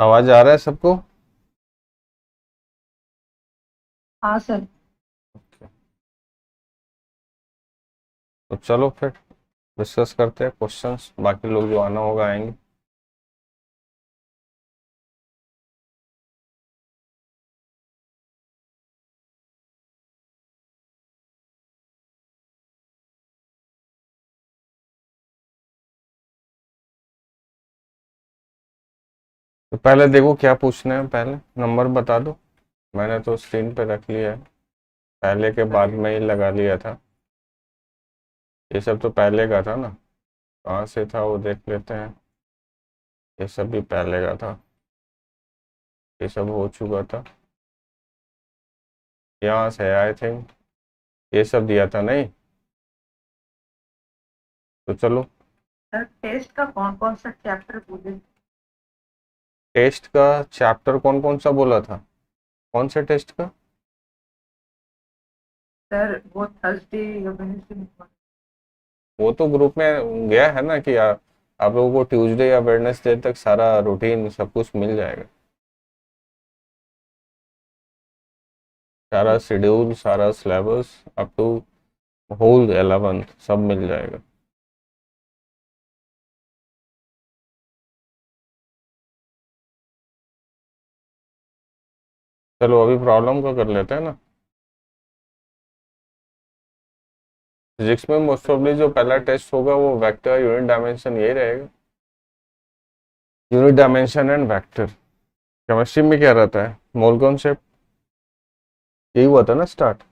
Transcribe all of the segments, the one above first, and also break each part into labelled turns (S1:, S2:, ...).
S1: आवाज आ रहा है सबको?
S2: हाँ सर।
S1: तो चलो फिर डिस्कस करते हैं क्वेश्चंस, बाकी लोग जो आना होगा आएंगे। तो पहले देखो क्या पूछना है, पहले नंबर बता दो। मैंने तो स्क्रीन पे रख लिया है, पहले के बाद में ही लगा लिया था। ये सब तो पहले का था ना, कहाँ से था वो देख लेते हैं। ये सब भी पहले का था, ये सब हो चुका था। यहाँ से आई थिंक ये सब दिया था नहीं। तो चलो,
S2: सर टेस्ट का कौन कौन सा चैप्टर पूछे?
S1: टेस्ट का चैप्टर कौन कौन सा बोला था? कौन से टेस्ट का?
S2: सर वो थर्सडे या वेडनेसडे।
S1: वो तो ग्रुप में गया है ना कि आप लोगों को ट्यूसडे या वेडनेसडे तक सारा रूटीन सब कुछ मिल जाएगा। सारा शेड्यूल, सारा syllabus up to whole 11th सब मिल जाएगा। चलो अभी प्रॉब्लम का कर लेते हैं ना। फिजिक्स में मोस्ट ऑफली जो पहला टेस्ट होगा वो वेक्टर यूनिट डायमेंशन यही रहेगा। Unit dimension and vector. Chemistry में क्या रहता है? मोल कॉन्सेप्ट, यही हुआ था ना स्टार्ट।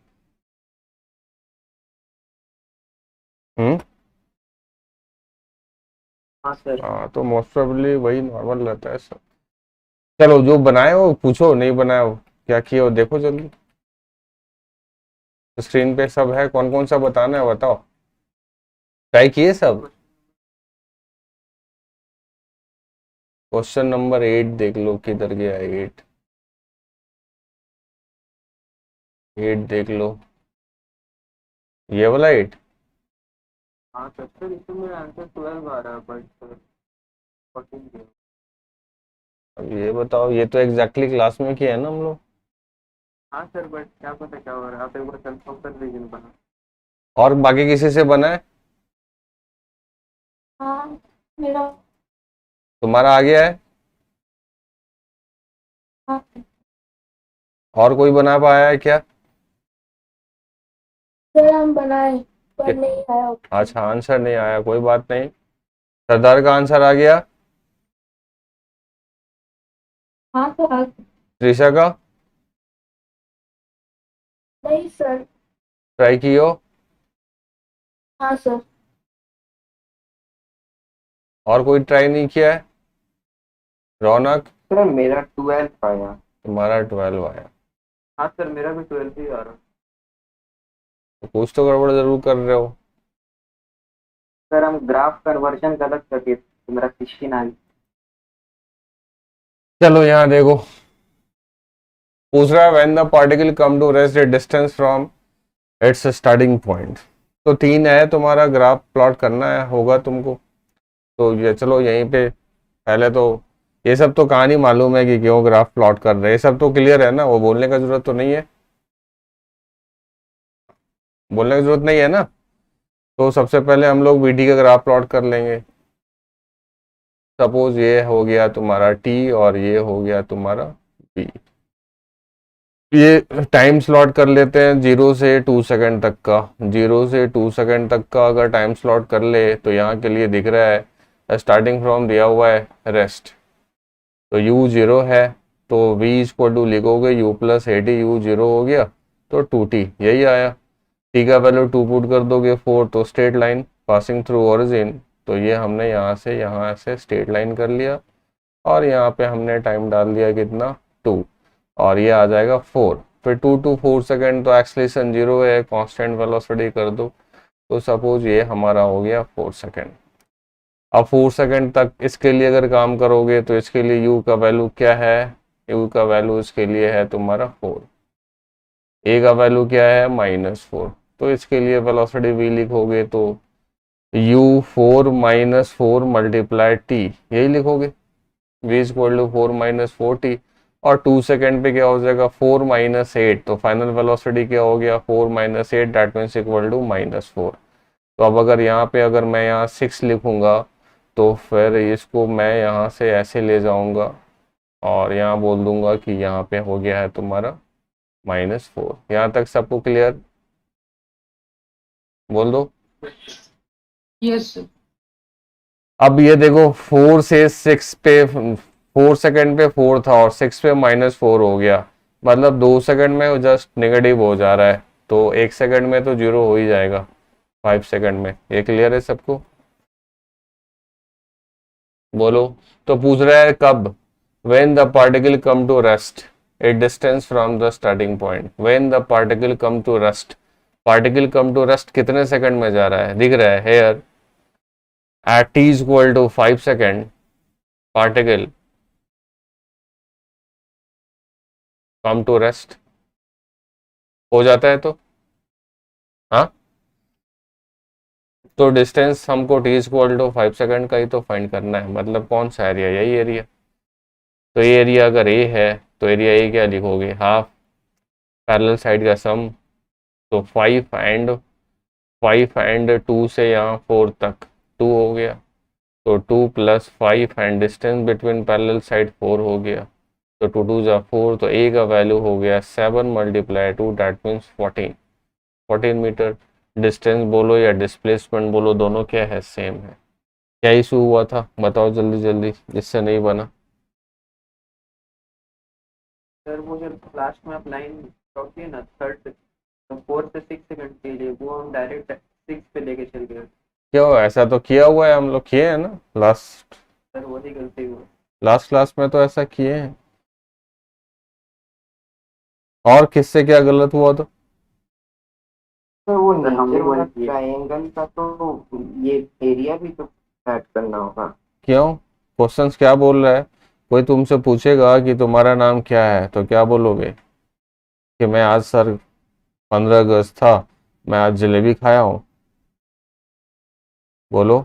S1: हम्म।
S2: हाँ सर।
S1: हाँ तो मोस्ट प्रोबेबली वही नॉर्मल रहता है सब। चलो जो बनाए हो पूछो, नहीं बनाए हो क्या किए हो देखो जल्दी। स्क्रीन पे सब है, कौन कौन सा बताना है बताओ। ट्राई किए सब? क्वेश्चन नंबर 8 देख लो, किधर गया 8? 8 देख लो, ये वाला 8।
S2: हाँ सर सर इसमें आंसर 12 आ रहा है बट सर 14 दिया।
S1: अब ये बताओ, ये तो एग्जैक्टली क्लास में किया है ना हम लोग।
S2: हाँ सर बट क्या पता क्या हो रहा है, आप एक बार कंफर्म कर लीजिए बना।
S1: और बाकी किसी से बना है?
S2: हाँ मेरा।
S1: तुम्हारा आ गया है?
S2: हाँ
S1: और कोई बना पाया है क्या?
S2: सर हम बनाए पर
S1: कि-
S2: नहीं आया ऑप्शन।
S1: अच्छा आंसर नहीं आया, कोई बात नहीं। सरदार का आंसर आ गया?
S2: हाँ सर
S1: त्रिशा का?
S2: नहीं सर।
S1: ट्राई कियो?
S2: हाँ सर।
S1: और कोई ट्राई नहीं किया है? रौनक?
S2: सर मेरा 12 आया।
S1: तुम्हारा 12 आया?
S2: हाँ सर मेरा भी 12 ही आ रहा।
S1: तो कुछ तो गड़बड़ जरूर कर रहे हो।
S2: सर हम ग्राफ कन्वर्जन गलत कर दिए तो मेरा 16 आ गया।
S1: चलो यहाँ देखो, पूछ रहा है when the particle come to rest at distance from its starting point. तो 3 है, तुम्हारा ग्राफ प्लॉट करना है होगा तुमको। तो ये चलो यहीं पे पहले तो, ये सब तो कहानी मालूम है कि क्यों ग्राफ प्लॉट कर रहे हैं, ये सब तो क्लियर है ना, वो बोलने का जरूरत तो नहीं है। बोलने की जरूरत नहीं है ना। तो सबसे पहले हम लोग वीडी का ग्राफ प्लॉट कर लेंगे। सपोज ये हो गया तुम्हारा टी और ये हो गया तुम्हारा बी। ये टाइम स्लॉट कर लेते हैं 0 से 2 सेकंड तक का। 0 से 2 सेकंड तक का अगर टाइम स्लॉट कर ले तो यहाँ के लिए दिख रहा है स्टार्टिंग फ्रॉम दिया हुआ है रेस्ट। तो u 0 है, तो v इक्वल टू लिखोगे u plus A T, you 0 हो गया तो 2t यही आया। t का वैल्यू 2 पुट कर दोगे 4, तो straight line passing through origin. तो ये हमने यहाँ से स्ट्रेट लाइन कर लिया, और यहाँ पे हमने टाइम डाल दिया कितना, 2, और ये आ जाएगा 4। फिर 2 to 4 सेकेंड तो एक्सलेशन 0 है, कांस्टेंट वेलोसिटी कर दो। तो सपोज ये हमारा हो गया 4 सेकेंड। अब 4 सेकेंड तक इसके लिए अगर काम करोगे तो इसके लिए u का वैल्यू क्या है? u का वैल्यू इसके लिए है तुम्हारा 4। a का वैल्यू क्या है? -4। तो इसके लिए वेलोसिटी v लिखोगे तो u 4 - 4 मल्टीप्लाई t, यही लिखोगे। v इक्वल टू 4 - 4t, और 2 सेकेंड पे क्या हो जाएगा 4 - 8, तो फाइनल वेलोसिटी क्या हो गया 4 - 8, दैट मीन्स इक्वल टू -4। तो अब अगर यहाँ पे अगर मैं यहाँ 6 लिखूंगा तो फिर इसको मैं यहाँ से ऐसे ले जाऊंगा और यहाँ बोल दूंगा कि यहाँ पे हो गया है तुम्हारा -4। यहाँ तक सबको क्लियर? बोल दो।
S3: Yes sir.
S1: अब ये देखो 4 से 6 पे 4 सेकंड पे 4 था और 6 पे -4 हो गया, मतलब 2 सेकंड में जस्ट नेगेटिव हो जा रहा है, तो 1 सेकंड में तो जीरो हो ही जाएगा 5 सेकंड में। ये क्लियर है सबको? बोलो। तो पूछ रहा है कब, when the particle come to rest a distance from the starting point, when the particle come to rest, particle come to rest कितने सेकंड में जा रहा है, दिख रहा है here at t is equal to 5 second, particle come to rest हो जाता है तो हाँ, तो डिस्टेंस हमको t is equal to 5 second का ही तो फाइंड करना है, मतलब कौन सा एरिया, यही एरिया। तो ये एरिया अगर a है तो एरिया a क्या लिखोगे, हाफ पैरेलल साइड का सम, तो 5 एंड 2 से यहाँ 4 तक 2 हो गया, तो 2 + 5 and distance between parallel side 4 हो गया, तो 2 2 जा 4, तो a का वैल्यू हो गया 7 × 2, दैट मीन्स 14 मीटर। डिस्टेंस बोलो या डिस्प्लेसमेंट बोलो, दोनों क्या है, सेम है। क्या इशू हुआ था बताओ जल्दी जल्दी, जिससे नहीं बना?
S2: सर वो जो लास्ट में आप लाइन होती है ना थर्ड, 4 से 6 सेकंड के लिए, वो हम डायरेक्ट 6 पे लेके चल गए।
S1: क्यों, ऐसा तो किया हुआ है, हम लोग किए हैं ना
S2: सर वही गलती हुई।
S1: लास्ट क्लास में तो ऐसा किए हैं। और किससे क्या गलत हुआ तो?
S4: तो वो
S2: सर हम
S4: नीचे वाला
S2: बोलिए।
S4: ट्रायंगल का तो ये एरिया भी तो ऐड करना होगा।
S1: क्यों, क्वेश्चंस क्या बोल रहा है? कोई तुमसे पूछेगा कि तुम्हारा नाम क्या है तो क्या बोलोगे कि मैं आज सर 15 अगस्त था, मैं आज जलेबी खाया हूँ, बोलो,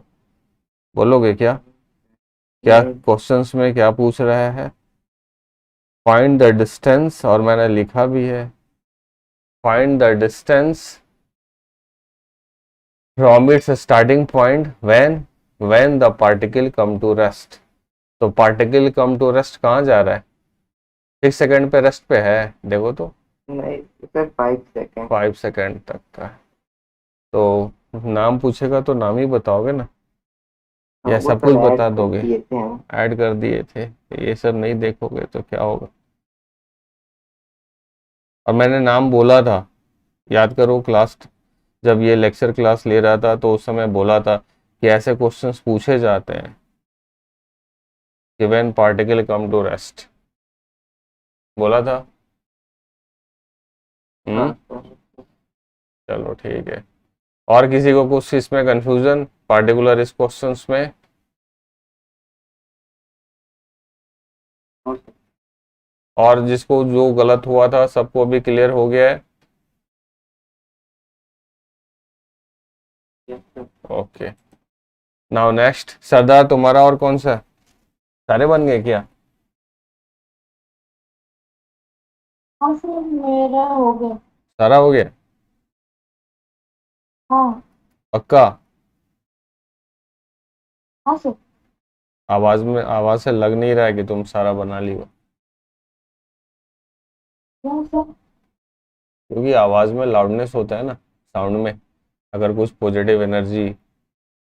S1: बोलोगे क्या? क्या क्वेश्चंस में क्या पूछ रहा है? फाइंड द डिस्टेंस, और मैंने लिखा भी है, find the distance from its starting point when the particle come to rest. तो पार्टिकल कम टू रेस्ट कहाँ जा रहा है, 6 सेकंड पे रेस्ट पे है, देखो तो
S4: नहीं सर 5 सेकेंड।
S1: 5 सेकंड तक का है। तो नाम पूछेगा तो नाम ही बताओगे ना, या
S4: वो
S1: सब
S4: तो
S1: कुछ
S4: ऐड
S1: बता
S4: कर
S1: दोगे?
S4: दिए थे हम।
S1: ऐड कर दिए थे, ये सब नहीं देखोगे तो क्या होगा? और मैंने नाम बोला था, याद करो क्लास, जब ये लेक्चर क्लास ले रहा था तो उस समय बोला था कि ऐसे क्वेश्चंस पूछे जाते हैं कि when particle come to rest, बोला था।
S4: हाँ सर।
S1: चलो ठीक है। और किसी को कुछ इसमें कंफ्यूजन पार्टिकुलर इस क्वेश्चंस में? और जिसको जो गलत हुआ था सबको अभी क्लियर हो गया है?
S2: Yes, sir.
S1: Okay, now next. सरदार तुम्हारा और कौन सा, सारे बन गए क्या?
S3: हाँ सर मेरा हो गया।
S1: सारा हो गया
S3: हाँ।
S1: पक्का?
S3: हाँ सर।
S1: आवाज से लग नहीं रहा है कि तुम सारा बना ली हो,
S3: क्यों सर?
S1: क्योंकि आवाज में लाउडनेस होता है ना, साउंड में अगर कुछ पॉजिटिव एनर्जी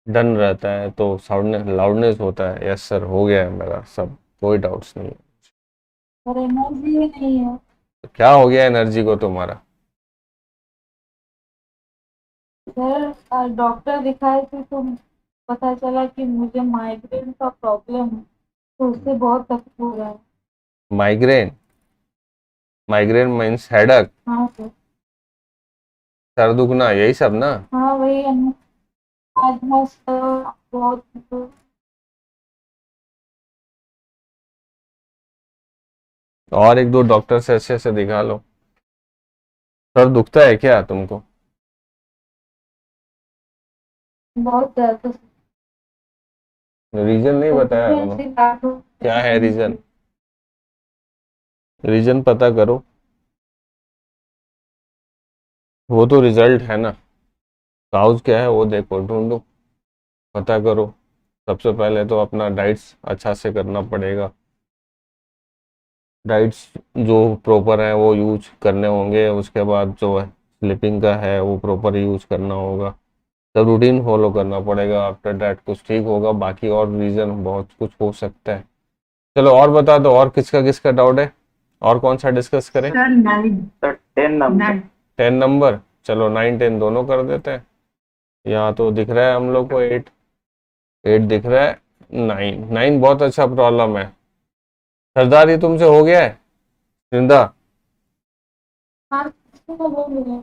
S1: डन रहता है तो साउंड लाउडनेस होता है। यस सर, हो गया है मेरा सब, कोई डाउट्स नहीं है।
S3: सर एनर्जी ही नहीं है।
S1: तो क्या हो गया एनर्जी को तुम्हारा?
S3: सर डॉक्टर दिखाए थे तो पता चला कि मुझे माइग्रेन का प्रॉब्लम है, तो उससे बहुत तकलीफ हो रहा है।
S1: माइग्रेन? माइग्रेन मीन्स हेडक,
S3: हाँ सर।
S1: सर दुखना, यही सब ना?
S3: हाँ वही है ना। आज मस्त बहुत।
S1: और एक दो डॉक्टर से अच्छे से दिखा लो। सर दुखता है क्या तुमको?
S3: बहुत ज्यादा।
S1: रीजन नहीं बताया उन्होंने, क्या है रीजन? रीजन पता करो, वो तो रिजल्ट है ना, काउज क्या है वो देखो, ढूंढो, पता करो। सबसे पहले तो अपना डाइट्स अच्छा से करना पड़ेगा, डाइट्स जो प्रॉपर है वो यूज करने होंगे, उसके बाद जो है स्लीपिंग का है वो प्रॉपर यूज करना होगा, सब रूटीन फॉलो करना पड़ेगा। आफ्टर डैट कुछ ठीक होगा, बाकी और रीज़न बहुत कुछ हो सकता है। चलो और बता दो, और किसका किसका डाउट है, और कौन सा डिस्कस करें?
S3: सर 9
S4: तो 10 नंबर
S1: 10 नंबर, चलो 9 10 दोनों कर देते हैं। यहाँ तो दिख रहा है हम लोग को 8 8 दिख रहा है, 9 9 बहुत अच्छा प्रॉब्लम है। सरदार ये तुमसे हो गया है जिंदा?
S3: हाँ तो वो मिला।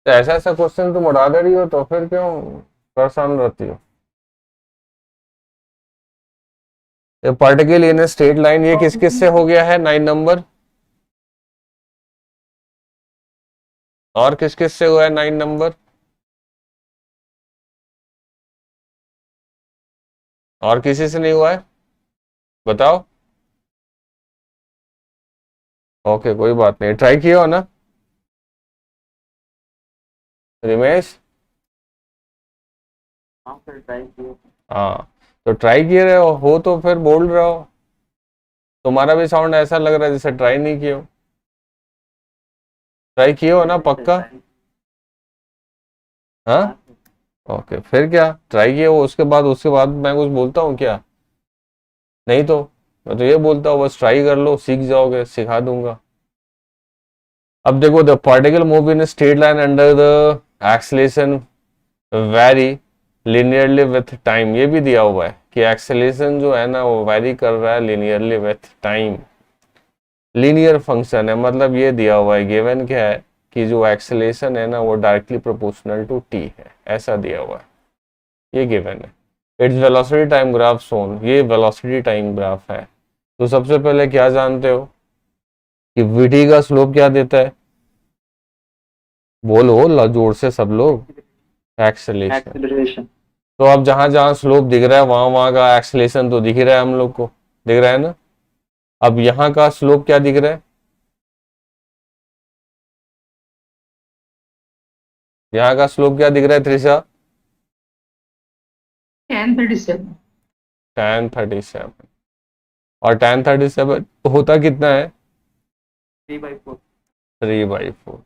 S1: तो ऐसा ऐसा क्वेश्चन तुम उड़ा दे रही हो, तो फिर क्यों परेशान रहती हो? ये पार्टिकल इन स्ट्रेट लाइन, ये किस किस से हो गया है 9 नंबर? और किस किस से हुआ है 9 नंबर? और किसी से नहीं हुआ है, बताओ। ओके कोई बात नहीं, ट्राई किया हो ना रमेश?
S2: हाँ फिर ट्राई किए।
S1: हाँ, तो ट्राई किए रहे हो तो फिर बोल रहे हो, तुम्हारा भी साउंड ऐसा लग रहा है जैसे ट्राई नहीं किए हो। ट्राई किए हो ना पक्का? हाँ, ओके फिर क्या, ट्राई किए हो उसके बाद मैं कुछ बोलता हूँ क्या? नहीं तो मैं तो ये बोलता हूँ बस ट्राई कर लो, सीख जाओगे, सिखा दूंगा। अब देखो, the particle move in straight line under the acceleration vary linearly with time, ये भी दिया हुआ है कि एक्सेलेरेशन जो है ना वो वैरी कर रहा है linearly with time. Linear function है, मतलब ये दिया हुआ है, गिवन क्या है कि जो एक्सेलेरेशन है ना वो डायरेक्टली प्रोपोर्शनल टू टी है, ऐसा दिया हुआ है, ये गिवन है। इट्स वेलोसिटी टाइम ग्राफ सोन, ये वेलोसिटी टाइम ग्राफ है। तो सबसे पहले क्या जानते हो कि वीटी का स्लोप क्या देता है? बोलो जोर से सब लोग। एक्सेलेरेशन।
S2: एक्सेलरेशन।
S1: तो अब जहां जहां स्लोप दिख रहा है वहां वहां का एक्सेलेरेशन तो दिख ही रहा है हम लोग को, दिख रहा है ना। अब यहाँ का स्लोप क्या दिख रहा है? यहाँ का स्लोप क्या दिख रहा है त्रिशा?
S3: 1037
S1: tan37। और tan37 होता कितना है?
S2: 3/4।
S1: 3/4।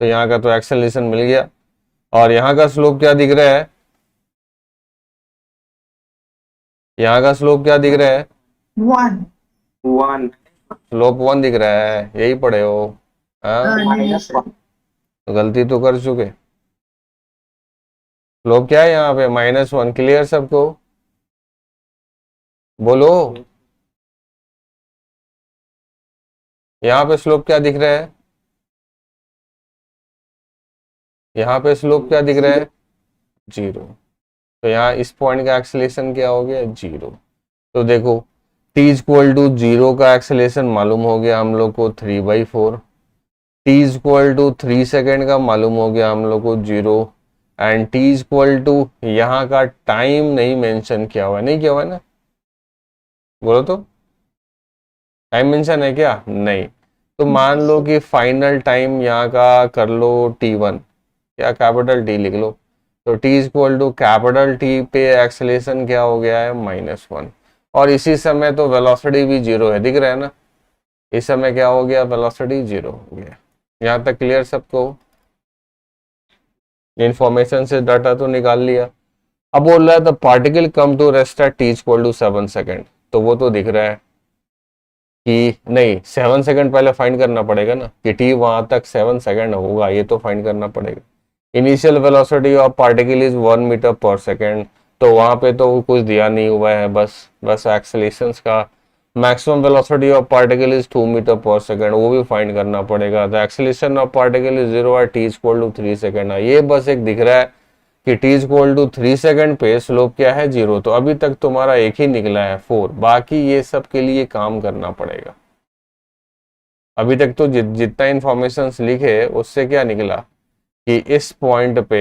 S1: तो यहाँ का तो एक्सेलरेशन मिल गया। और यहाँ का स्लोप क्या दिख रहा है? यहाँ का स्लोप क्या दिख रहा है?
S3: 1
S4: 1
S1: स्लोप 1 दिख रहा है, यही पढ़े हो? हाँ,
S4: -1
S1: तो गलती तो कर चुके। स्लोप क्या है यहाँ पे? -1। क्लियर सबको? बोलो। यहाँ पे स्लोप क्या दिख रहा है? यहाँ पे स्लोप क्या दिख रहा है? 0। तो यहाँ इस पॉइंट का एक्सेलेरेशन क्या हो गया? 0। तो देखो t इक्वल टू 0 का एक्सेलेरेशन मालूम हो गया हम लोग को 3/4, t इक्वल टू 3 सेकेंड का मालूम हो गया हम लोग को 0, एंड t इक्वल टू यहाँ का टाइम नहीं मेंशन किया हुआ है, नहीं किया हुआ है ना, बोलो तो टाइम मेंशन है क्या? नहीं। तो मान लो कि फाइनल टाइम यहाँ का कर लो t1, या कैपिटल T लिख लो। तो t equal to capital T पे एक्सेलेरेशन क्या हो गया है? -1। और इसी समय तो वेलोसिटी भी 0 है, दिख रहा है ना, इस समय क्या हो गया? वेलोसिटी 0 हो गया। यहाँ तक क्लियर सबको? इंफॉर्मेशन से डाटा तो निकाल लिया। अब बोल रहा है the particle come to rest at t equal to 7 second, तो वो तो दिख रहा है कि नहीं, 7 सेकेंड पहले फाइंड करना पड़ेगा ना, कि t वहां तक 7 सेकेंड होगा, ये तो फाइंड करना पड़ेगा। Initial velocity of particle is 1 metre per second, तो वहां पे तो कुछ दिया नहीं हुआ है, बस एक्सेलेरेशन का maximum velocity of particle is 2 metre per second, वो भी फाइंड करना पड़ेगा। The acceleration of particle is 0 at t equal to 3 second, ये बस एक दिख रहा है कि t इक्वल टू 3 सेकेंड पे स्लोप क्या है? 0। तो अभी तक तुम्हारा एक ही निकला है 4, बाकी ये सब के लिए काम करना पड़ेगा। अभी तक तो जितना इंफॉर्मेशन लिखे उससे क्या निकला कि इस पॉइंट पे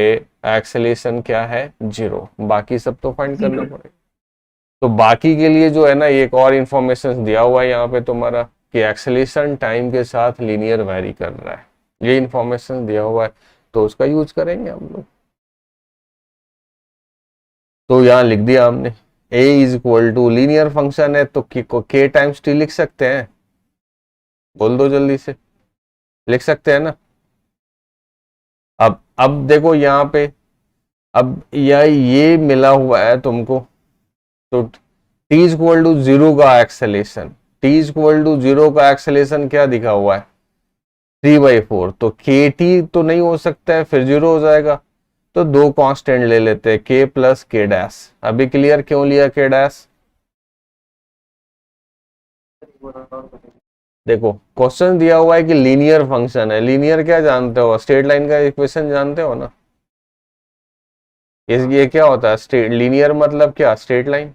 S1: एक्सेलेरेशन क्या है? 0, बाकी सब तो फाइंड करना पड़ेगा। तो बाकी के लिए जो है ना, एक और इंफॉर्मेशन दिया हुआ है यहाँ पे तुम्हारा कि एक्सेलेरेशन टाइम के साथ लीनियर वैरी कर रहा है, ये इंफॉर्मेशन दिया हुआ है, तो उसका यूज करेंगे हम लोग। तो यहाँ लिख दिया हमने a is equal to linear function है तो k टाइम्स टी लिख सकते हैं, बोल दो जल्दी से, लिख सकते हैं ना। अब देखो यहाँ पे, अब ये मिला हुआ है तुमको, तो t इज इक्वल टू 0 का acceleration, t is equal to 0 का एक्सेलेरेशन क्या दिखा हुआ है 3/4, तो kt तो नहीं हो सकता है, फिर 0 हो जाएगा। तो दो कांस्टेंट ले लेते हैं k प्लस k डैश। अभी क्लियर क्यों लिया k डैश? देखो क्वेश्चन दिया हुआ है कि लीनियर फंक्शन है, लीनियर क्या जानते हो, स्ट्रेट लाइन का इक्वेशन जानते हो ना, ये क्या होता है स्ट्रेट, लीनियर मतलब क्या, स्ट्रेट लाइन।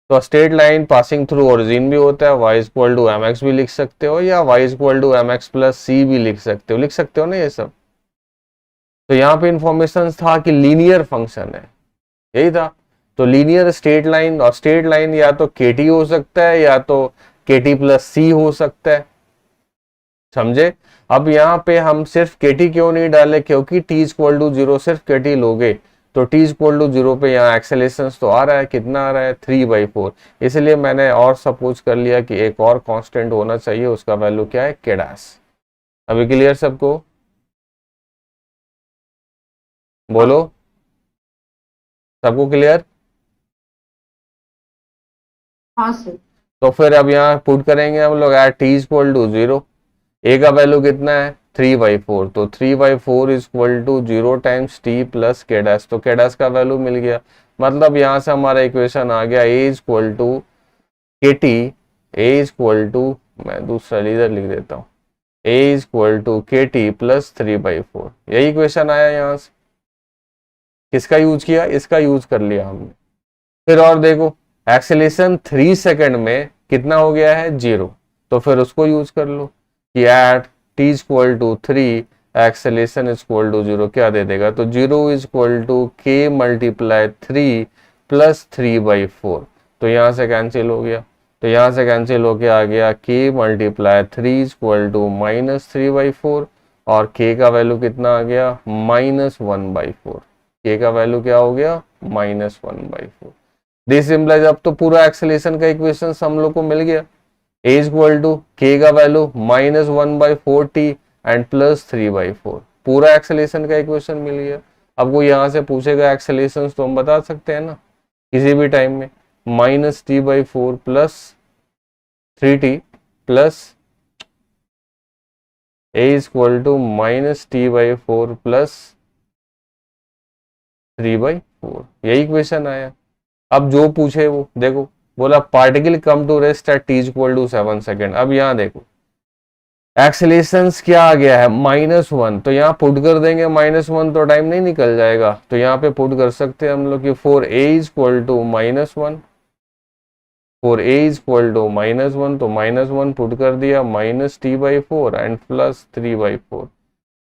S1: तो straight line passing through origin भी होता है, y equal to M X भी लिख सकते हो, या y equal to M X plus C भी लिख सकते हो ना ये सब। तो यहाँ पे इंफॉर्मेशन था कि लीनियर फंक्शन है, यही था। तो लीनियर स्ट्रेट लाइन, और स्ट्रेट लाइन या तो kt हो सकता है या तो kt प्लस सी हो सकता है, समझे। अब यहाँ पे हम सिर्फ kt क्यों नहीं डाले, क्योंकि t इक्वल टू 0 सिर्फ kt लोगे तो t इक्वल टू 0 पे यहाँ एक्सेलेरेशन तो आ रहा है, कितना आ रहा है 3/4, इसलिए मैंने और सपोज कर लिया कि एक और कांस्टेंट होना चाहिए, उसका वैल्यू क्या है k डैश। अभी क्लियर सबको, बोलो सबको क्लियर।
S3: हाँ सर।
S1: तो फिर अब यहाँ पुट करेंगे हम लोग at t equal to 0, a का वैल्यू कितना है 3/4, तो 3/4 is equal to 0 times t plus k dash, तो k डैश का वैल्यू मिल गया। मतलब यहाँ से हमारा इक्वेशन आ गया a is equal to kt, a is equal to, मैं दूसरा लीडर लिख देता हूँ, a is equal to kt plus 3/4, यही इक्वेशन आया यहाँ से। किसका यूज किया, इसका यूज कर लिया हमने। फिर और देखो एक्सेलेरेशन 3 सेकंड में कितना हो गया है 0, तो फिर उसको यूज कर लो कि at t equal to 3 acceleration equal to 0 क्या दे देगा, तो 0 is equal to k multiply 3 plus 3/4, तो यहाँ से कैंसिल हो गया, तो यहाँ से कैंसिल होके आ गया k मल्टीप्लाई 3 इक्वल टू -3/4, और k का वैल्यू कितना आ गया -1/4, k का वैल्यू क्या हो गया -1/4। दिस इम्प्लाइज, अब तो पूरा एक्सेलेरेशन का इक्वेशन हम लोग को मिल गया, a इक्वल टू k का वैल्यू -1/4t एंड प्लस 3/4, पूरा एक्सेलेरेशन का इक्वेशन मिल गया। अब वो यहाँ से पूछेगा एक्सेलेरेशन तो हम बता सकते हैं ना किसी भी टाइम में, -t/4 plus 3t plus a equal to -t/4 plus 3/4, यही इक्वेशन आया। अब जो पूछे वो देखो, बोला particle come to rest at t equal to 7 second. अब यहाँ देखो एक्सेलेरेशन क्या आ गया है -1, तो यहाँ पुट कर देंगे -1, तो टाइम नहीं निकल जाएगा, तो यहाँ पे पुट कर सकते हैं हम लोग कि for a equal to -1, for a equal to -1, तो -1 पुट कर दिया -t/4 एंड प्लस 3/4,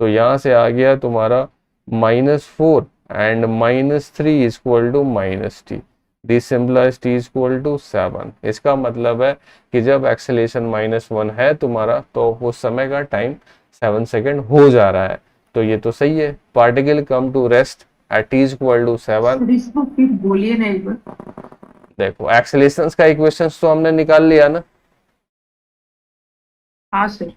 S1: तो यहाँ से आ गया तुम्हारा -4 and -3 equal to -t, this simplify t equal to 7। इसका मतलब है कि जब एक्सेलेरेशन -1 है तुम्हारा तो उस समय का टाइम 7 सेकेंड हो जा रहा है, तो ये तो सही है। Particle come to rest at t equal to 7।
S3: इसको फिर बोलिए ना एक बार।
S1: देखो एक्सेलेरेशन का इक्वेशन तो हमने निकाल लिया ना,
S3: हाँ सर।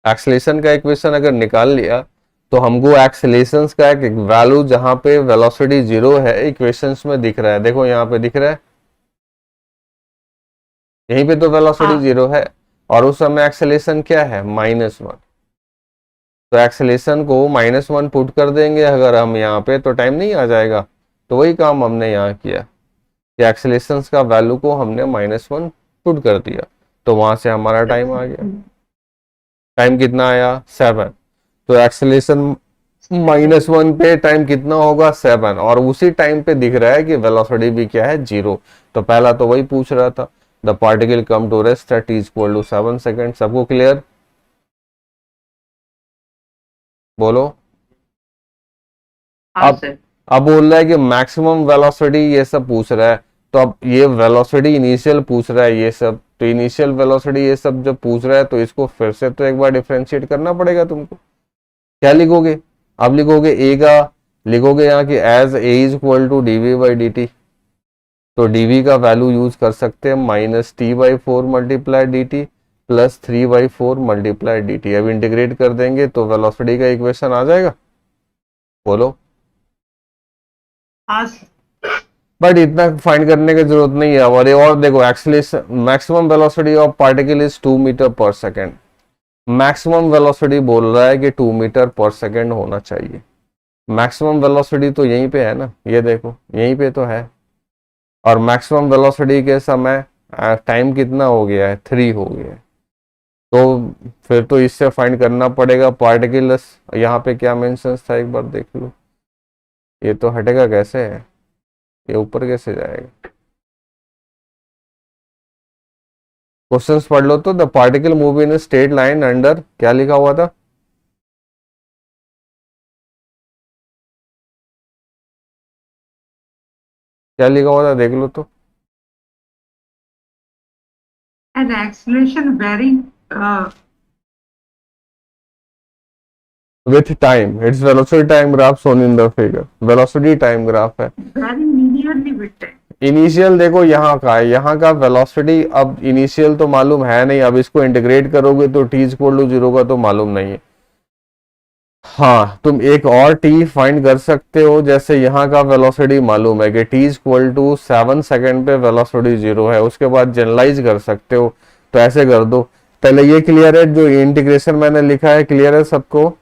S1: एक्सेलेरेशन का इक्वेशन अगर निकाल लिया तो हमको एक्सेलेरेशन का एक वैल्यू जहां पे वेलोसिटी 0 है इक्वेशंस में दिख रहा है, देखो यहाँ पे दिख रहा है, यहीं पे तो वेलोसिटी 0 है, और उस समय एक्सेलेरेशन क्या है -1, तो एक्सेलेरेशन को -1 पुट कर देंगे अगर हम यहाँ पे, तो टाइम नहीं आ जाएगा। तो वही काम हमने यहाँ किया कि एक्सेलेरेशन का वैल्यू को हमने -1 पुट कर दिया, तो वहां से हमारा टाइम आ गया। टाइम कितना आया 7, तो एक्सेलेरेशन -1 पे टाइम कितना होगा 7, और उसी टाइम पे दिख रहा है कि वेलोसिटी भी क्या है 0, तो पहला तो वही पूछ रहा था, the particle come to rest at t equal to 7 second. सबको क्लियर, बोलो।
S3: हाँ
S1: अब
S3: सर।
S1: अब बोल रहा है कि मैक्सिमम वेलोसिटी ये सब पूछ रहा है, तो अब ये वेलोसिटी इनिशियल पूछ रहा है ये सब, तो इनिशियल वेलोसिटी ये सब जब पूछ रहा है तो इसको फिर से तो एक बार डिफरेंशिएट करना पड़ेगा तुमको। क्या लिखोगे? अब लिखोगे ए का, लिखोगे यहाँ की as a is equal to dv by d t, तो डीवी का वैल्यू यूज कर सकते हैं minus t by four multiply d t plus 3/4 multiply d t. अब इंटीग्रेट कर देंगे तो वेलोसिटी का इक्वेशन आ जाएगा। बोलो। बट इतना फाइंड करने की जरूरत नहीं है। और देखो actually maximum velocity of particle is 2 metre per second. Maximum velocity बोल रहा है कि 2 मीटर पर सेकेंड होना चाहिए। मैक्सिमम वेलोसिटी तो यहीं पे है ना, ये देखो यहीं पे तो है। और मैक्सिमम वेलोसिटी के समय टाइम कितना हो गया है? 3 हो गया है। तो फिर तो इससे फाइंड करना पड़ेगा पार्टिकल्स। यहाँ पे क्या मेंशन था एक बार देख लो। ये तो हटेगा कैसे है, ये ऊपर कैसे जाएगा? क्वेश्चंस पढ़ लो तो। The particle move in straight line under, क्या लिखा हुआ था? क्या लिखा हुआ था देख लो तो।
S5: An acceleration varying
S1: with time, its velocity time graph shown in the figure. Velocity time graph है।
S5: varying linearly with time.
S1: Initial देखो यहाँ का है, यहाँ का वेलोसिटी अब इनिशियल तो मालूम है नहीं, अब इसको इंटीग्रेट करोगे तो t इक्वल टू 0 का तो मालूम नहीं है। हाँ, तुम एक और t फाइंड कर सकते हो। जैसे यहाँ का वेलोसिटी मालूम है कि t इक्वल टू 7 सेकेंड पे वेलोसिटी 0 है, उसके बाद जनरलाइज कर सकते हो। तो ऐसे कर दो। पहले ये क्लियर है, जो इंटीग्रेशन मैंने लिखा है क्लियर है सबको?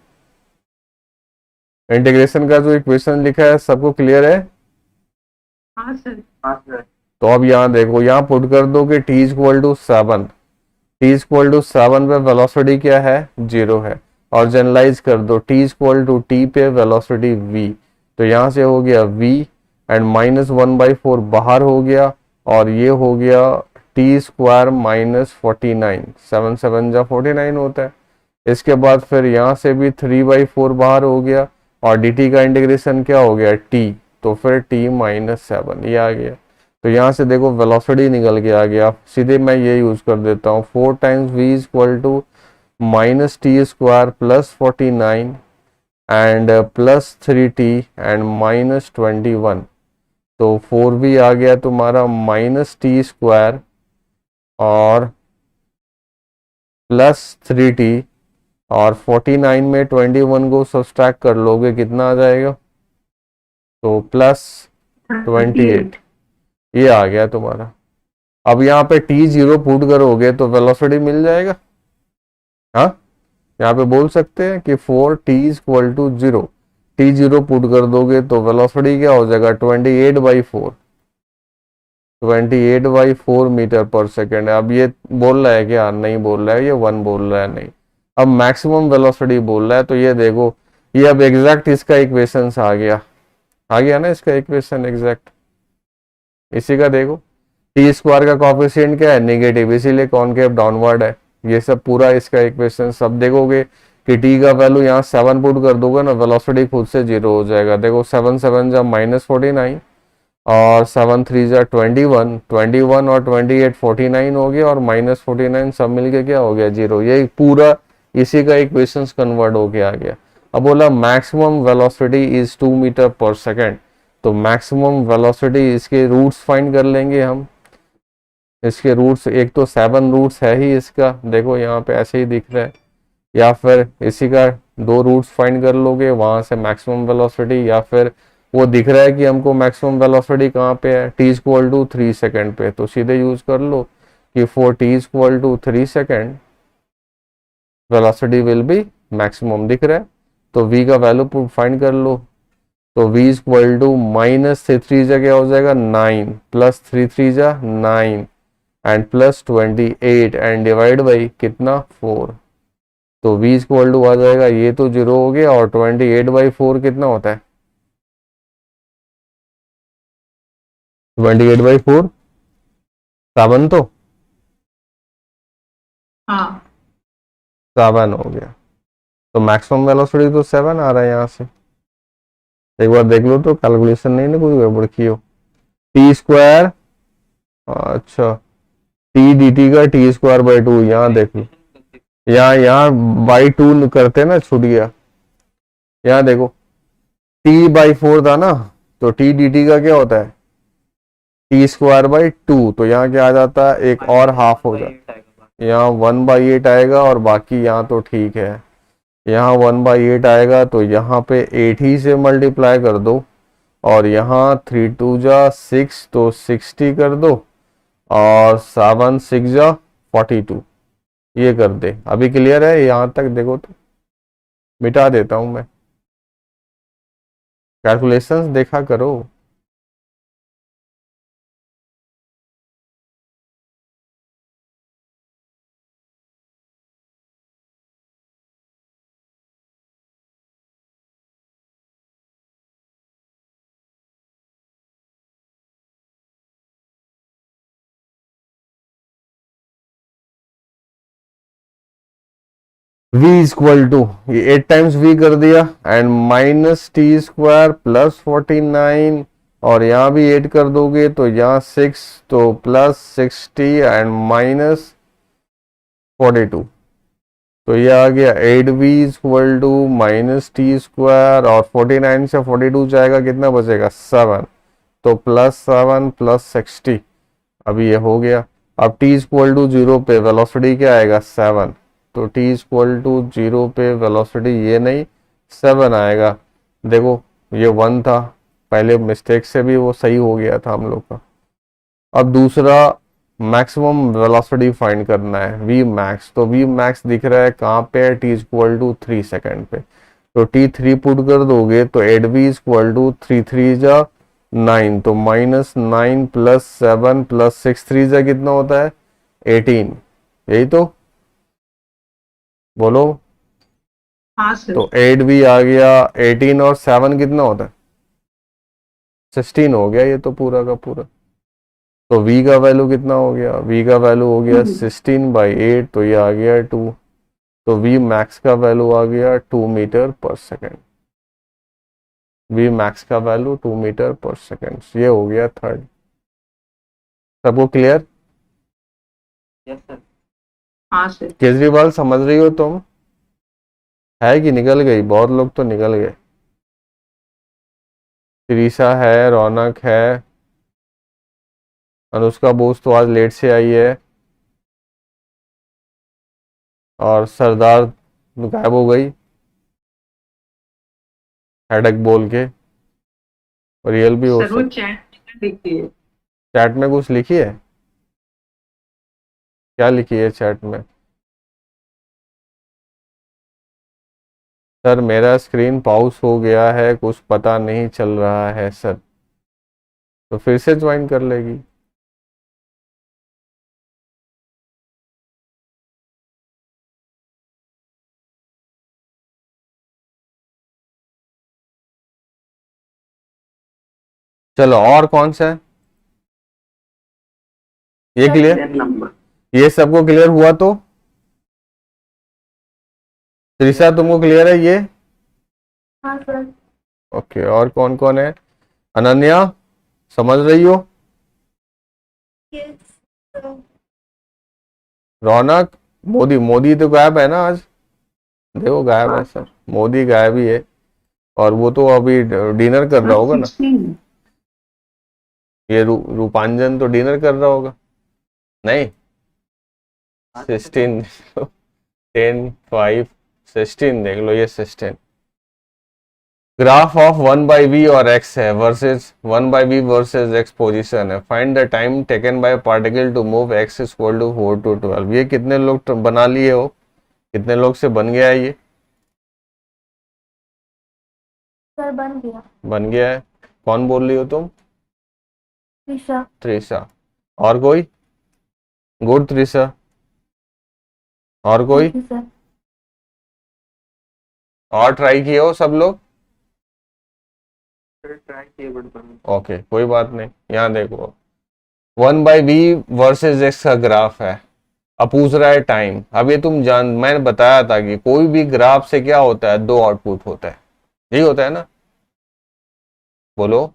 S1: इंटीग्रेशन का जो इक्वेशन लिखा है सबको क्लियर है?
S5: हाँ सर।
S2: हाँ सर।
S1: तो अब यहाँ देखो, यहाँ पुट कर दो कि t equal to 7, t equal to 7 पे वेलोसिटी क्या है? 0 है। और जनरलाइज कर दो t इक्वल टू t पे वेलोसिटी v, तो यहाँ से हो गया v एंड माइनस 1/4 बाहर हो गया, और ये हो गया t स्क्वायर माइनस 49, 7 7 जा 49 होता है। इसके बाद फिर यहाँ से भी 3/4 बाहर हो गया, और dt का इंटीग्रेशन क्या हो गया? t, तो फिर t माइनस 7 ये आ गया। तो यहाँ से देखो वेलोसिटी निकल के आ गया। सीधे मैं ये यूज कर देता हूँ, 4 times v equal to minus t square plus 49 and plus 3t and minus 21। तो 4v आ गया तुम्हारा माइनस टी स्क्वायर और प्लस 3t, और 49 में 21 को सब्सट्रैक्ट कर लोगे कितना आ जाएगा? तो प्लस 28 ये आ गया तुम्हारा। अब यहाँ पे t0 पुट करोगे तो वेलोसिटी मिल जाएगा। हाँ, यहाँ पे बोल सकते हैं कि 4t equal to 0, t0 put कर दोगे तो वेलोसिटी क्या हो जाएगा? 28/4, 28/4 मीटर पर सेकेंड। अब ये बोल रहा है क्या? नहीं बोल रहा है, ये 1 बोल रहा है नहीं। अब मैक्सिमम वेलोसिटी बोल रहा है, तो ये देखो ये अब एग्जैक्ट इसका इक्वेशन आ गया ना इसका इक्वेशन एग्जैक्ट इसी का। देखो टी स्क्वायर का कोएफिशिएंट क्या है? नेगेटिव, इसीलिए कॉनकेव डाउनवर्ड है। ये सब पूरा इसका इक्वेशन सब देखोगे कि t का वैल्यू यहाँ 7 पुट कर दोगे ना, वेलोसिटी खुद से 0 हो जाएगा। देखो 7 7 जा माइनस 49 और 7 3 जा 21, 21 और 28 49 हो गया, और माइनस 49 सब मिलके क्या हो गया? 0। ये पूरा इसी का इक्वेशन कन्वर्ट होके आ गया। अब बोला maximum velocity is 2 metre per second, तो मैक्सिमम वेलोसिटी इसके रूट्स फाइंड कर लेंगे हम। इसके रूट्स, एक तो 7 रूट्स है ही इसका, देखो यहाँ पे ऐसे ही दिख रहा है, या फिर इसी का 2 रूट्स फाइंड कर लोगे वहां से मैक्सिमम वेलोसिटी, या फिर वो दिख रहा है कि हमको मैक्सिमम वेलोसिटी कहाँ पे है? t इक्वल टू 3 सेकेंड पे, तो सीधे यूज कर लो कि 4t equal to 3 second velocity will be maximum. दिख रहा है, तो v का वैल्यू फाइंड कर लो। तो v इक्वल टू माइनस 3 जा क्या हो जाएगा? 9 प्लस 3 जा 9 and plus 28 and divide by कितना? 4। तो v इक्वल टू आ जाएगा, ये तो 0 हो गया, और 28/4 कितना होता है? 28/4 7 तो
S5: हाँ
S1: 7 हो गया। तो मैक्सिमम वेलोसिटी तो 7 आ रहा है यहाँ से। एक बार देख लो तो कैलकुलेशन नहीं ना कोई गड़बड़ की हो। t स्क्वायर अच्छा, टी डी टी का टी स्क्वायर बाई टू, यहाँ देख लो, यहाँ बाई टू करते ना, छूट गया। यहाँ देखो टी बाई फोर था ना, तो टी डी टी का क्या होता है, टी स्क्वायर बाई टू, तो यहाँ क्या आ जाता है, एक और हाफ हो जाता है, यहाँ 1/8 आएगा, और बाकी यहाँ तो ठीक है, यहाँ 1/8 आएगा, तो यहाँ पे 8 ही से मल्टीप्लाई कर दो, और यहाँ 3 2 जा 6, तो 60 कर दो, और 7 6 जा 42, ये कर दे। अभी क्लियर है यहाँ तक? देखो तो मिटा देता हूँ मैं, कैलकुलेशंस देखा करो। v इक्वल टू, ये 8 टाइम्स v कर दिया, and minus t square plus 49, और यहाँ भी 8 कर दोगे तो यहाँ 6, तो प्लस 60 एंड माइनस 42, तो ये आ गया 8v equal to minus t square, और 49 से 42 जाएगा, कितना बचेगा 7, तो प्लस 7 प्लस 60, अभी ये हो गया। अब t इक्वल टू 0 पे वेलोसिटी क्या आएगा 7, तो t इक्वल टू 0 पे वेलोसिटी ये नहीं 7 आएगा। देखो ये 1 था, पहले मिस्टेक से भी वो सही हो गया था हम लोग का। अब दूसरा मैक्सिमम वेलोसिटी फाइंड करना है v मैक्स, तो v मैक्स दिख रहा है कहाँ पे है, t इक्वल टू 3 सेकेंड पे, तो t 3 पुट कर दोगे तो 8v इक्वल टू 3 3 जा 9, तो माइनस 9 प्लस 7 प्लस 6 3 जा कितना होता है 18, यही तो बोलो।
S5: हाँ सर।
S1: तो 8v आ गया, 18 और 7 कितना होता है 16 हो गया ये तो पूरा का पूरा। तो v का वैल्यू कितना हो गया, v का वैल्यू हो गया 16/8, तो ये आ गया 2, तो v मैक्स का वैल्यू आ गया 2 metre per second, v max का वैल्यू 2 मीटर पर सेकेंड। ये हो गया थर्ड। सबको क्लियर?
S2: Yes sir.
S5: हाँ सर।
S1: केजरीवाल समझ रही हो तुम? है कि निकल गई? बहुत लोग तो निकल गए। त्रिशा है, रौनक है, अनुष्का बोस तो आज लेट से आई है, और सरदार गायब हो गई हेडक बोल के, रियल भी हो
S5: सर वो
S1: सकता।
S5: चैट देखिए।
S1: चैट में कुछ लिखी है? क्या लिखी है चैट में? सर मेरा स्क्रीन पॉज हो गया है, कुछ पता नहीं चल रहा है सर। तो फिर से ज्वाइन कर लेगी। चलो और कौन सा है ये क्लियर?
S4: नंबर
S1: ये सबको क्लियर हुआ? तो त्रिशा तुमको क्लियर है ये?
S3: हाँ सर।
S1: ओके, और कौन कौन है? अनन्या समझ रही हो? रौनक, मोदी तो गायब है ना आज, देखो गायब है सर, मोदी गायब ही है, और वो तो अभी डिनर कर रहा होगा ना।
S5: 16
S1: ये रूपांजन तो डिनर कर रहा होगा नहीं? 16 10 5 16 देख लो, ये 16 ग्राफ ऑफ 1/v और x है versus 1/v versus x position है। Find the time taken by particle to move x equal to 4 to 12। ये कितने लोग बना लिए हो? कितने लोग से बन गया है ये?
S3: सर बन गया।
S1: बन गया है। कौन बोल रही हो तुम?
S3: त्रिशा।
S1: त्रिशा। और कोई? गुड त्रिशा। और कोई?
S3: Thank you sir.
S1: और ट्राई किए हो सब लोग?
S2: सर ट्राई किए बट बन
S1: ओके कोई बात नहीं। यहाँ देखो 1/v वर्सेस x का ग्राफ है, अब पूछ रहा है टाइम। अब ये तुम मैंने बताया था कि कोई भी ग्राफ से क्या होता है, दो आउटपुट होता है, यही होता है ना? बोलो,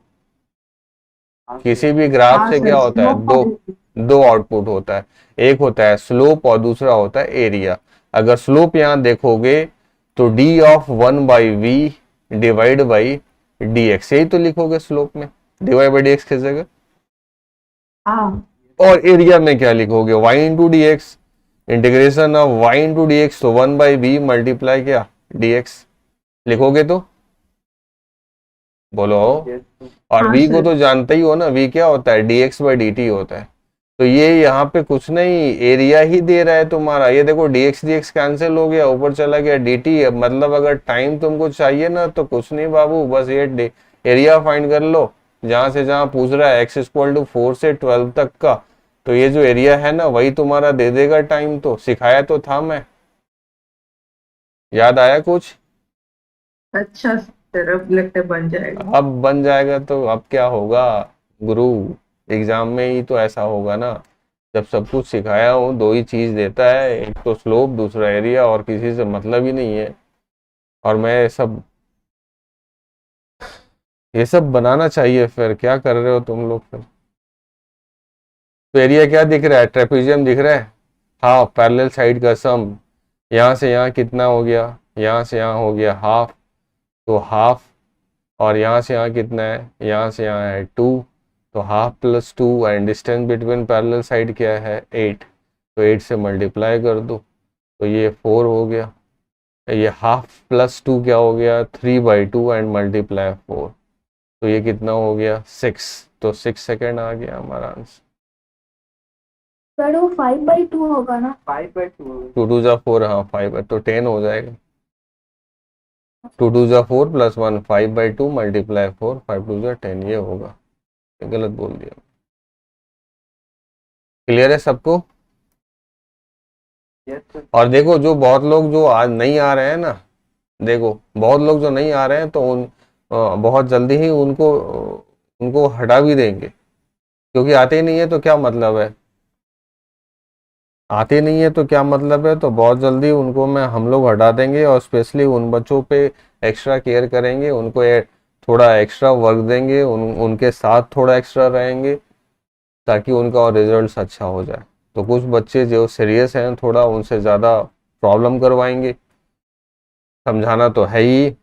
S1: किसी भी ग्राफ
S5: हाँ
S1: से
S5: सर,
S1: क्या होता है?
S5: slope
S1: दो,
S5: और
S1: दो आउटपुट होता है, एक होता है स्लोप और दूसरा होता है एरिया। अगर स्लोप यहाँ देखोगे तो D of 1/v divide by D x, यही तो लिखोगे स्लोप में, डिवाइड बाई डी एक्स की जगह।
S5: हाँ
S1: और एरिया में क्या लिखोगे, y into D x, integration of y into D x, तो 1/v मल्टीप्लाई क्या dx लिखोगे तो, बोलो।
S2: Yes, sir.
S1: और
S5: हाँ
S1: v को
S5: सर।
S1: तो जानते ही हो ना, v क्या होता है, dx बाई dt होता है। तो ये यहाँ पे कुछ नहीं, एरिया ही दे रहा है तुम्हारा। ये देखो dx dx कैंसिल हो गया, ऊपर चला गया dt। मतलब अगर टाइम तुमको चाहिए ना तो कुछ नहीं बाबू, बस ये एरिया फाइंड कर लो। जहां से जहां पूछ रहा है x इक्वल टू 4 से 12 तक का, तो ये जो एरिया है ना वही तुम्हारा दे देगा टाइम। तो सिखाया तो था मैं, याद आया कुछ?
S5: अच्छा सर, अब लगता है बन जाएगा।
S1: अब बन जाएगा तो अब क्या होगा गुरु, एग्जाम में ही तो ऐसा होगा ना। जब सब कुछ सिखाया हो, दो ही चीज देता है, एक तो स्लोप दूसरा एरिया, और किसी से मतलब ही नहीं है। और मैं ये सब बनाना चाहिए, फिर क्या कर रहे हो तुम लोग फिर? तो एरिया क्या दिख रहा है, ट्रेपेजियम दिख रहा है। हाँ, पैरेलल साइड का सम, यहाँ से यहाँ कितना हो गया, यहाँ से यहाँ हो गया हाफ, तो हाफ। और यहाँ से यहाँ कितना है, यहाँ से यहाँ है 2, तो half plus 2, and distance between parallel side क्या है 8, तो 8 से मल्टीप्लाई कर दो तो ये 4 हो गया। ये हाफ प्लस 2 क्या हो गया, 3/2 एंड मल्टीप्लाई 4, तो ये कितना हो गया 6, तो 6 सेकेंड आ गया हमारा आंसर।
S3: सर वो 5/2 होगा ना?
S2: 5/2
S1: 2 2 जा 4, हाँ 5 है तो 10 हो जाएगा। 2 2 जा 4 प्लस 1, 5/2 मल्टीप्लाई 4, 5 2 जा 10, ये होगा। ये गलत बोल दिया। क्लियर है सबको?
S2: Yes, sir.
S1: और देखो जो बहुत लोग जो आज नहीं आ रहे हैं ना, देखो बहुत लोग जो नहीं आ रहे हैं तो बहुत जल्दी ही उनको हटा भी देंगे, क्योंकि आते ही नहीं है तो क्या मतलब है, आते नहीं है तो क्या मतलब है। तो बहुत जल्दी उनको हम लोग हटा देंगे, और स्पेशली उन बच्चों पे एक्स्ट्रा केयर करेंगे, उनको थोड़ा एक्स्ट्रा वर्क देंगे, उनके साथ थोड़ा एक्स्ट्रा रहेंगे, ताकि उनका और रिजल्ट्स अच्छा हो जाए। तो कुछ बच्चे जो सीरियस हैं थोड़ा, उनसे ज़्यादा प्रॉब्लम करवाएंगे, समझाना तो है ही।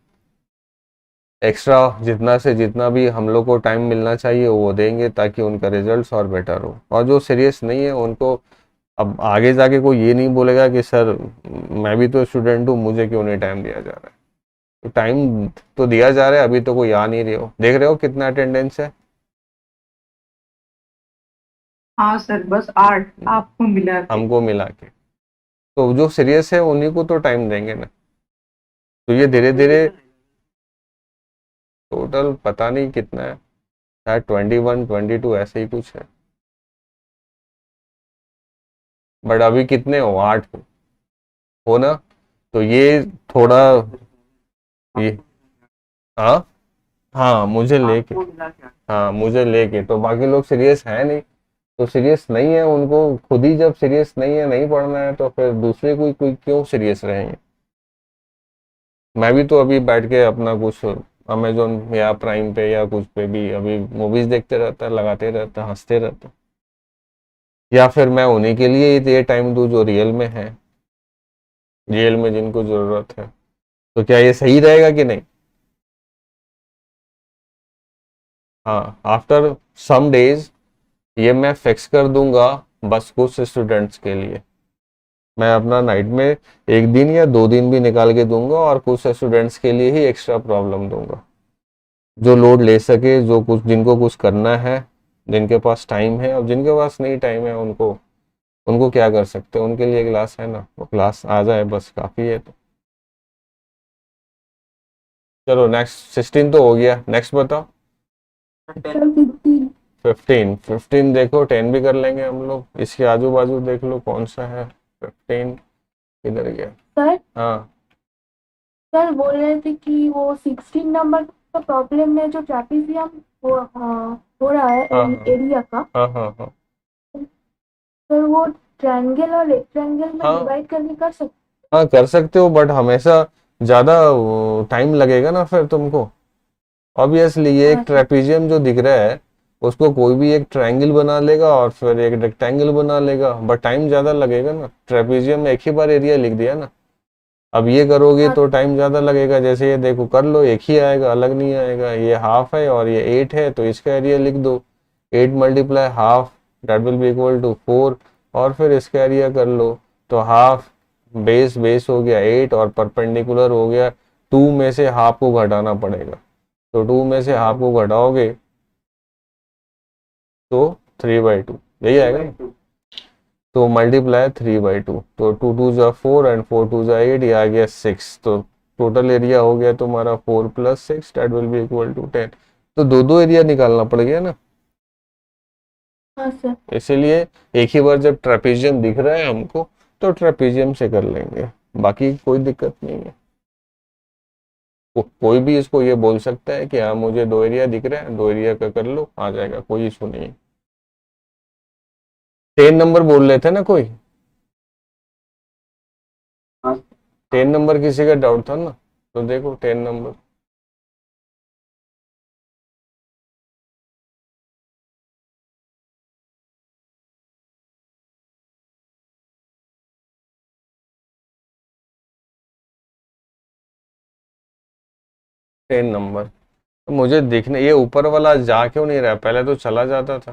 S1: एक्स्ट्रा जितना से जितना भी हम लोग को टाइम मिलना चाहिए वो देंगे, ताकि उनका रिजल्ट्स और बेटर हो। और जो सीरियस नहीं है उनको अब आगे जाके कोई ये नहीं बोलेगा कि सर मैं भी तो स्टूडेंट हूँ, मुझे क्यों नहीं टाइम दिया जा रहा है। तो टाइम तो दिया जा रहा है, अभी तो कोई आ नहीं रहे हो, देख रहे हो कितना अटेंडेंस है।
S5: हाँ सर, बस 8 आपको मिला के।
S1: हमको मिला के, तो जो सीरियस है उन्हीं को तो टाइम देंगे ना। तो ये धीरे धीरे टोटल पता नहीं कितना है, शायद 21 22 ऐसे ही कुछ है। बट अभी कितने हो, 8 हो ना। तो ये थोड़ा ये, हाँ हाँ मुझे लेके,
S2: आपको मिला क्या?
S1: हाँ मुझे लेके, तो बाकी लोग सीरियस है नहीं। तो सीरियस नहीं है उनको खुद ही, जब सीरियस नहीं है, नहीं पढ़ना है, तो फिर दूसरे कोई क्यों सीरियस रहेंगे। मैं भी तो अभी बैठ के अपना कुछ अमेजोन या प्राइम पे या कुछ पे भी अभी मूवीज देखते रहता, लगाते रहता, हंसते रहता। या फिर मैं उन्हीं के लिए ये टाइम दूं जो रियल में है, रियल में जिनको जरूरत है। तो क्या ये सही रहेगा कि नहीं? हाँ, आफ्टर सम डेज ये मैं फिक्स कर दूंगा, बस कुछ स्टूडेंट्स के लिए मैं अपना नाइट में 1 दिन या 2 दिन भी निकाल के दूंगा, और कुछ स्टूडेंट्स के लिए ही एक्स्ट्रा प्रॉब्लम दूंगा, जो लोड ले सके, जो कुछ जिनको कुछ करना है, जिनके पास टाइम है। अब जिनके पास नहीं टाइम है उनको उनको क्या कर सकते हैं, उनके लिए क्लास है ना, वो क्लास आ जाए बस काफ़ी है। तो चलो नेक्स्ट, 16 तो हो गया, नेक्स्ट बताओ। 15 देखो, 10 भी कर लेंगे हम लोग। इसके आजू बाजू देख लो कौन सा है 15, किधर गया।
S3: सर
S1: हाँ
S3: सर बोल रहे थे कि वो 16 नंबर का प्रॉब्लम में जो ट्रेपेजियम वो हो रहा है
S1: हाँ हाँ
S3: एरिया का,
S1: हाँ हाँ हाँ
S3: सर वो ट्रायंगल और रेक्टेंगल में
S1: हाँ
S3: डिवाइड करके कर सकते?
S1: हाँ कर सकते हो, बट हमेशा ज़्यादा टाइम लगेगा ना फिर तुमको। ऑब्वियसली ये एक
S3: हाँ सर।
S1: ट्रेपेजियम जो दिख रहा है, उसको कोई भी एक ट्रायंगल बना लेगा और फिर एक रेक्टेंगल बना लेगा, बट टाइम ज़्यादा लगेगा ना। ट्रेपेजियम में एक ही बार एरिया लिख दिया ना, अब ये करोगे तो टाइम ज़्यादा लगेगा। जैसे ये देखो कर लो, एक ही आएगा, अलग नहीं आएगा। ये हाफ है और ये 8 है, तो इसका एरिया लिख दो, 8 multiply half that will be equal to 4, और फिर इसका एरिया कर लो। तो हाफ बेस बेस हो गया 8 और परपेंडिकुलर हो गया 2 में से हाफ को घटाना पड़ेगा, तो 2 में से हाफ को घटाओगे तो 3/2 यही आएगा ना। तो मल्टीप्लाई 3/2, तो 2 2 जा 4 एंड 4 2 जा 8, ये आ गया 6। तो टोटल एरिया हो गया तुम्हारा 4 + 6 that will be equal to 10। तो दो दो एरिया निकालना पड़ गया ना,
S3: हाँ सर।
S1: इसीलिए एक ही बार जब ट्रेपेजियम दिख रहा है हमको तो ट्रेपेजियम से कर लेंगे, बाकी कोई दिक्कत नहीं है। कोई भी इसको ये बोल सकता है कि हाँ मुझे 2 एरिया दिख रहे हैं, 2 एरिया का कर लो, आ जाएगा, कोई इशू नहीं है। 10 नंबर बोल रहे थे ना कोई, 10 नंबर किसी का डाउट था ना, तो देखो 10 नंबर। टेन नंबर तो मुझे दिखने, ये ऊपर वाला जा क्यों नहीं रहा, पहले तो चला जाता था।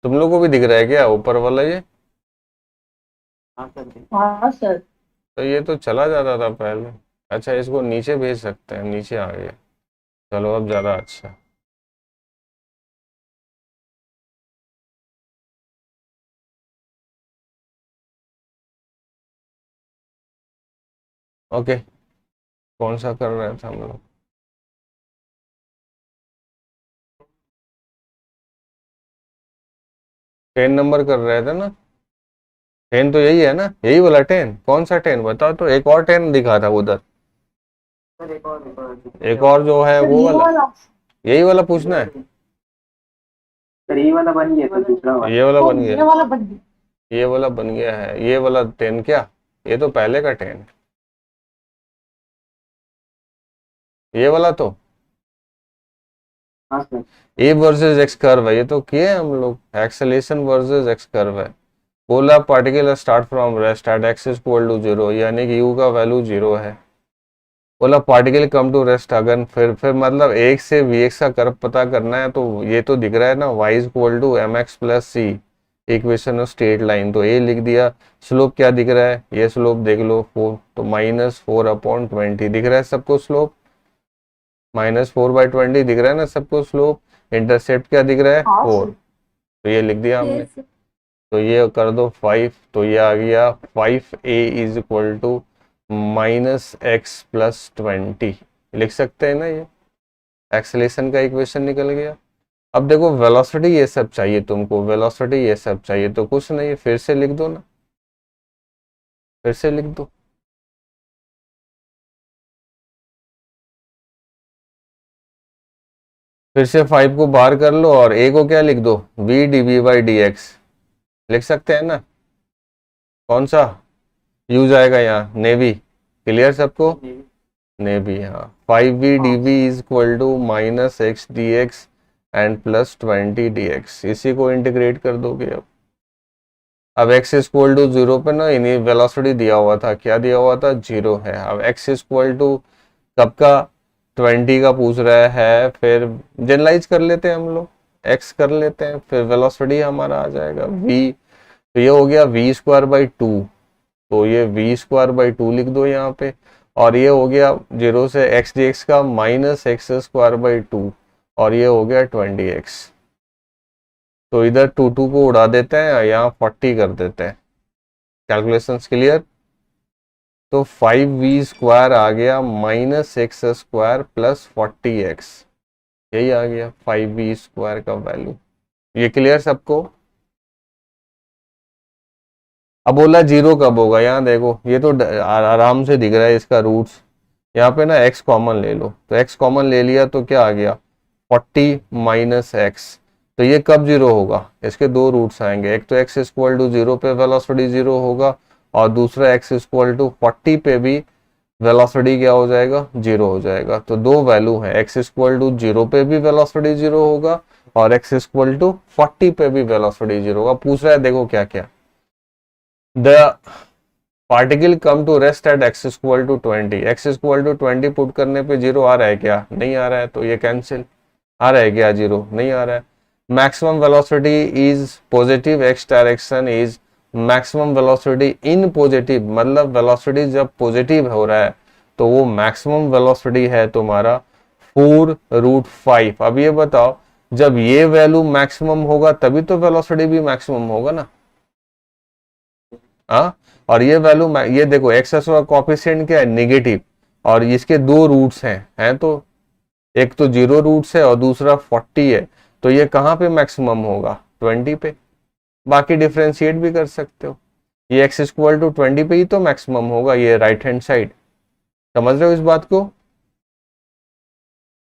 S1: तुम लोग को भी दिख रहा है क्या ऊपर वाला ये?
S2: हाँ सर।
S5: हाँ सर।
S1: तो ये तो चला जाता था पहले। अच्छा इसको नीचे भेज सकते हैं, नीचे आ गया, चलो अब ज़्यादा अच्छा। ओके, कौन सा कर रहे थे हम लोग? 10 नंबर कर रहे थे ना, 10 तो यही है ना, यही वाला 10, कौन सा 10 बताओ तो, एक और 10 दिखा था उधर,
S2: सर
S1: एक और जो है
S5: सर
S1: वो
S5: ये
S1: वाला,
S5: वाला
S1: यही वाला पूछना है।
S2: सर ये वाला बन गया, सर दूसरा वाला।
S1: ये वाला
S5: तो
S1: बन
S5: ये
S1: गया,
S5: वाला बन गया।
S1: ये वाला बन गया है, ये वाला 10 क्या, ये तो पहले का 10 है, ये वाला तो
S2: हाँ sir.
S1: A versus x curve है, ये तो किए हम लोग, एक्सेलेरेशन वर्सेस एक्स कर्व है। बोला particle start from rest at x is equal to 0, यानी कि यू का वैल्यू 0 है। बोला पार्टिकल कम टू रेस्ट, अगर फिर मतलब एक से वी एक्स का कर्व पता करना है, तो ये तो दिख रहा है ना, y is equal to mx plus C, equation of straight line, तो ए लिख दिया। स्लोप क्या दिख रहा है, ये स्लोप देख लो 4, तो -4/20 दिख रहा है सबको स्लोप, -4/20 दिख रहा है ना सबको स्लोप। इंटरसेप्ट क्या दिख रहा है,
S5: हाँ
S1: 4,
S5: सर।
S1: तो ये लिख दिया हमने।
S3: यस।
S1: तो ये कर दो 5, तो ये आ गया 5a is equal to -x plus 20, लिख सकते हैं ना, ये एक्सेलेरेशन का इक्वेशन निकल गया। अब देखो वेलोसिटी ये सब चाहिए तुमको, वेलोसिटी ये सब चाहिए, तो कुछ नहीं, फिर से लिख दो ना, फिर से लिख दो। फिर से 5 को बाहर कर लो और a को क्या लिख दो, v dv/dx, लिख सकते हैं ना। कौन सा यूज आएगा यहाँ, नेवी, क्लियर सबको, नेवी, हाँ। 5v dv is equal to -x dx and plus 20 dx, इसी को इंटीग्रेट कर दोगे। अब x इज इक्वल टू 0 पे ना इन्हीं वेलोसिटी दिया हुआ था, क्या दिया हुआ था, 0 है। अब x इज इक्वल टू कब का, 20 का पूछ रहा है, फिर जनरलाइज कर लेते हैं हम लोग, x कर लेते हैं, फिर वेलोसिटी हमारा आ जाएगा v, तो ये हो गया v²/2, तो ये v²/2 लिख दो यहाँ पे, और ये हो गया 0 से x dx का -x²/2, और ये हो गया 20x। तो इधर 2 को उड़ा देते हैं, यहाँ 40 कर देते हैं, कैलकुलेशंस क्लियर। तो 5v² आ गया -x² प्लस 40x, यही आ गया 5v² का वैल्यू। ये क्लियर सबको? अब बोला 0 कब होगा, यहाँ देखो ये तो आराम से दिख रहा है इसका रूट्स, यहाँ पे ना x कॉमन ले लो, तो x कॉमन ले लिया तो क्या आ गया 40 - x, तो ये कब 0 होगा, इसके दो रूट्स आएंगे, एक तो x इक्वल टू 0 पे वेलोसिटी 0 होगा, और दूसरा x इक्वल टू 40 पे भी वेलोसिटी क्या हो जाएगा, जीरो हो जाएगा। तो दो वैल्यू है, x इक्वल टू जीरो पे भी वेलोसिटी जीरो होगा और x इक्वल टू 40 पे भी वेलोसिटी जीरो होगा। पूछ रहा है देखो क्या क्या, the particle come to rest at x equal to 20, x equal to 20 put करने पे जीरो आ रहा है क्या, नहीं आ रहा है, तो ये कैंसिल। आ रहा है क्या जीरो, नहीं आ रहा है। Maximum velocity is positive, x direction is maximum velocity in positive, मतलब वेलोसिटी जब पॉजिटिव हो रहा है तो वो मैक्सिमम वेलोसिटी है तुम्हारा 4√5। अब ये बताओ जब ये वैल्यू मैक्सिमम होगा तभी तो वेलोसिटी भी मैक्सिमम होगा ना। हाँ, और ये वैल्यू, ये देखो एक्सेस का कोएफिशिएंट क्या है, नेगेटिव, और इसके दो रूट्स हैं तो एक तो जीरो रूट्स है और दूसरा 40 है, तो ये कहाँ पे मैक्सिमम होगा, 20 पे। बाकी डिफ्रेंशिएट भी कर सकते हो, ये एक्स इक्वल टू 20 पे ही तो मैक्सिमम होगा, ये राइट हैंड साइड। समझ रहे हो इस बात को?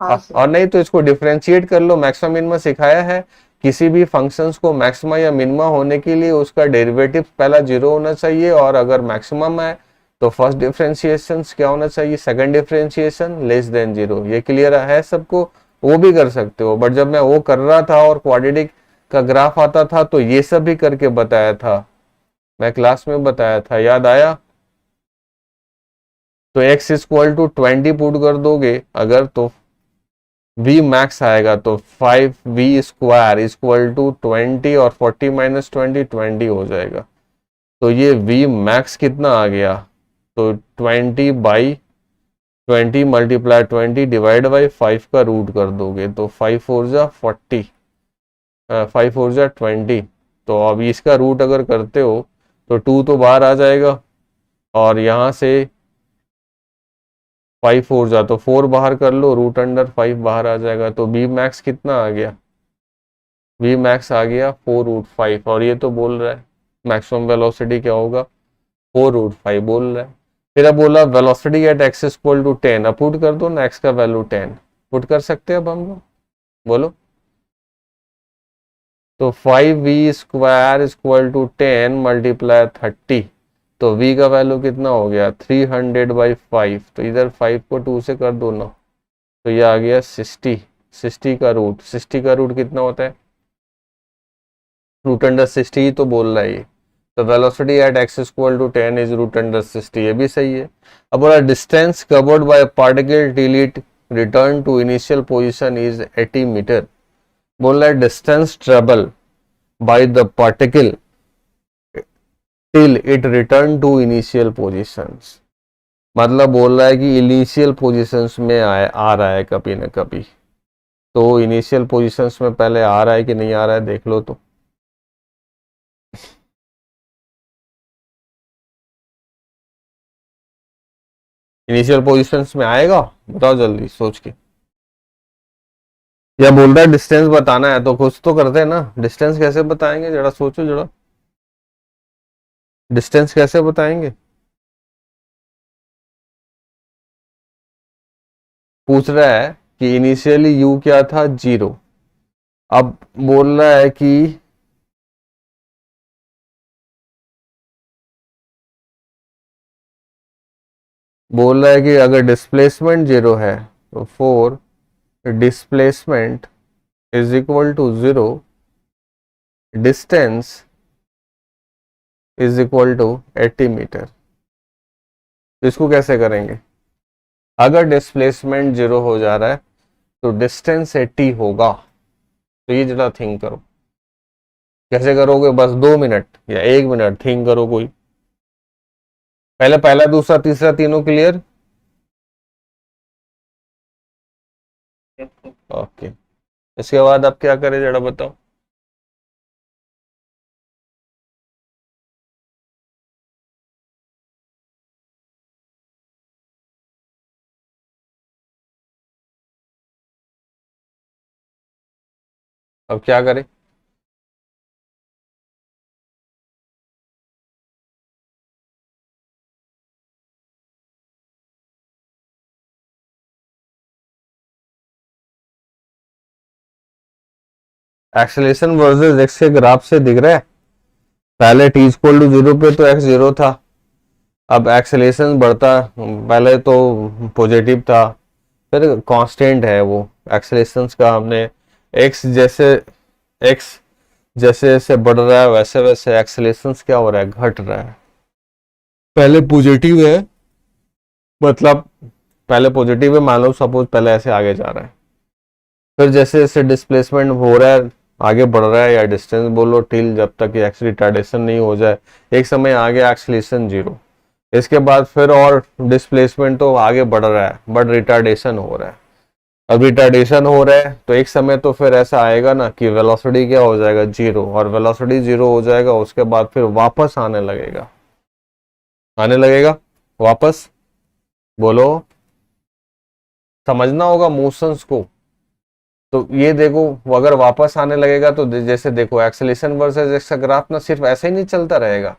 S4: हाँ सर।
S1: और नहीं तो इसको डिफ्रेंशिएट कर लो। मैक्सिमम मिनिमम सिखाया है, किसी भी फंक्शंस को मैक्सिमा या मिनिमा होने के लिए उसका डेरिवेटिव पहला जीरो होना चाहिए, और अगर मैक्सिमम है तो फर्स्ट डिफरेंशिएशन क्या होना चाहिए, second differentiation less than zero. ये क्लियर है सबको? वो भी कर सकते हो, बट जब मैं वो कर रहा था और क्वाड्रेटिक का ग्राफ आता था तो ये सब भी करके बताया था, मैं क्लास में बताया था, याद आया? तो x इक्वल टू 20 पुट कर दोगे अगर तो v मैक्स आएगा, तो 5v स्क्वायर इक्वल टू 20 और 40 माइनस 20 हो जाएगा। तो ये v मैक्स कितना आ गया, तो 20/20 मल्टीप्लाई 20 डिवाइड बाई 5 का रूट कर दोगे तो 5 4 जा 40, 5 4 जा 20। तो अब इसका रूट अगर करते हो तो 2 तो बाहर आ जाएगा, और यहाँ से 5 4 जा तो 4 बाहर कर लो, रूट अंडर 5 बाहर आ जाएगा। तो बी मैक्स कितना आ गया, बी मैक्स आ गया 4√5, और ये तो बोल रहा है मैक्सिमम वेलोसिटी क्या होगा, 4√5 बोल रहा है। फिर अब बोला velocity at x equal to 10, अब पुट कर दो ना एक्स का वैल्यू 10, पुट कर सकते हैं अब हम लोग, बोलो। तो 5v square equal to 10 multiply 30, तो v का वैल्यू कितना हो गया 300/5, तो इधर 5 को 2 से कर दो ना, तो ये आ गया 60, 60 का रूट, 60 का रूट कितना होता है, रूट अंडर 60 ही तो बोल रहा है ये। तो velocity at x equal to 10 is root under 60, ये भी सही है। अब बोला distance covered by particle till it return to initial position is 80 metre. बोल रहा है distance travel by the particle till it return to initial positions, मतलब बोल रहा है कि इनिशियल पोजीशंस में आ रहा है कभी ना कभी। तो इनिशियल पोजीशंस में पहले आ रहा है कि नहीं आ रहा है देख लो। तो इनिशियल पोजीशंस में आएगा, बताओ जल्दी सोच के। या बोल रहा है डिस्टेंस बताना है तो कुछ तो करते हैं ना, डिस्टेंस कैसे बताएंगे, जरा सोचो जरा, डिस्टेंस कैसे बताएंगे। पूछ रहा है कि इनिशियली u क्या था, 0। अब बोल रहा है कि अगर डिस्प्लेसमेंट 0 है तो for displacement is equal to 0, distance is equal to 80 metre. तो इसको कैसे करेंगे, अगर डिस्प्लेसमेंट 0 हो जा रहा है तो डिस्टेंस 80 होगा, तो ये जरा थिंक करो कैसे करोगे, बस 2 मिनट या 1 मिनट थिंक करो कोई। पहले पहला दूसरा तीसरा तीनों क्लियर, ओके। इसके बाद अब क्या करें जरा बताओ। अब क्या करें, एक्सेलरेशन वर्सेस एक्स के ग्राफ से दिख रहा है, पहले t इक्वल टू 0 पे तो x 0 था, अब एक्सेलेरेशन बढ़ता, पहले तो पॉजिटिव था, फिर कांस्टेंट है वो एक्सेलेरेशन का। हमने एक्स जैसे जैसे बढ़ रहा है वैसे वैसे एक्सेलेरेशन क्या हो रहा है, घट रहा है। पहले पॉजिटिव है, मतलब पहले पॉजिटिव है, मान लो सपोज पहले ऐसे आगे जा रहा है, फिर जैसे जैसे डिस्प्लेसमेंट हो रहा है, आगे बढ़ रहा है, या डिस्टेंस बोलो टिल जब तक ये रिटार्डेशन नहीं हो जाए, एक समय आगे एक्सेलेरेशन 0, इसके बाद फिर और डिस्प्लेसमेंट तो आगे बढ़ रहा है बट रिटार्डेशन हो रहा है। अब रिटार्डेशन हो रहा है तो एक समय तो फिर ऐसा आएगा ना कि वेलोसिटी क्या हो जाएगा 0, और वेलोसिटी 0 हो जाएगा, उसके बाद फिर वापस आने लगेगा वापस। बोलो, समझना होगा मोशंस को। तो ये देखो, वो अगर वापस आने लगेगा तो जैसे देखो एक्सेलेरेशन वर्सेस एक्स का ग्राफ ना सिर्फ ऐसे ही नहीं चलता रहेगा,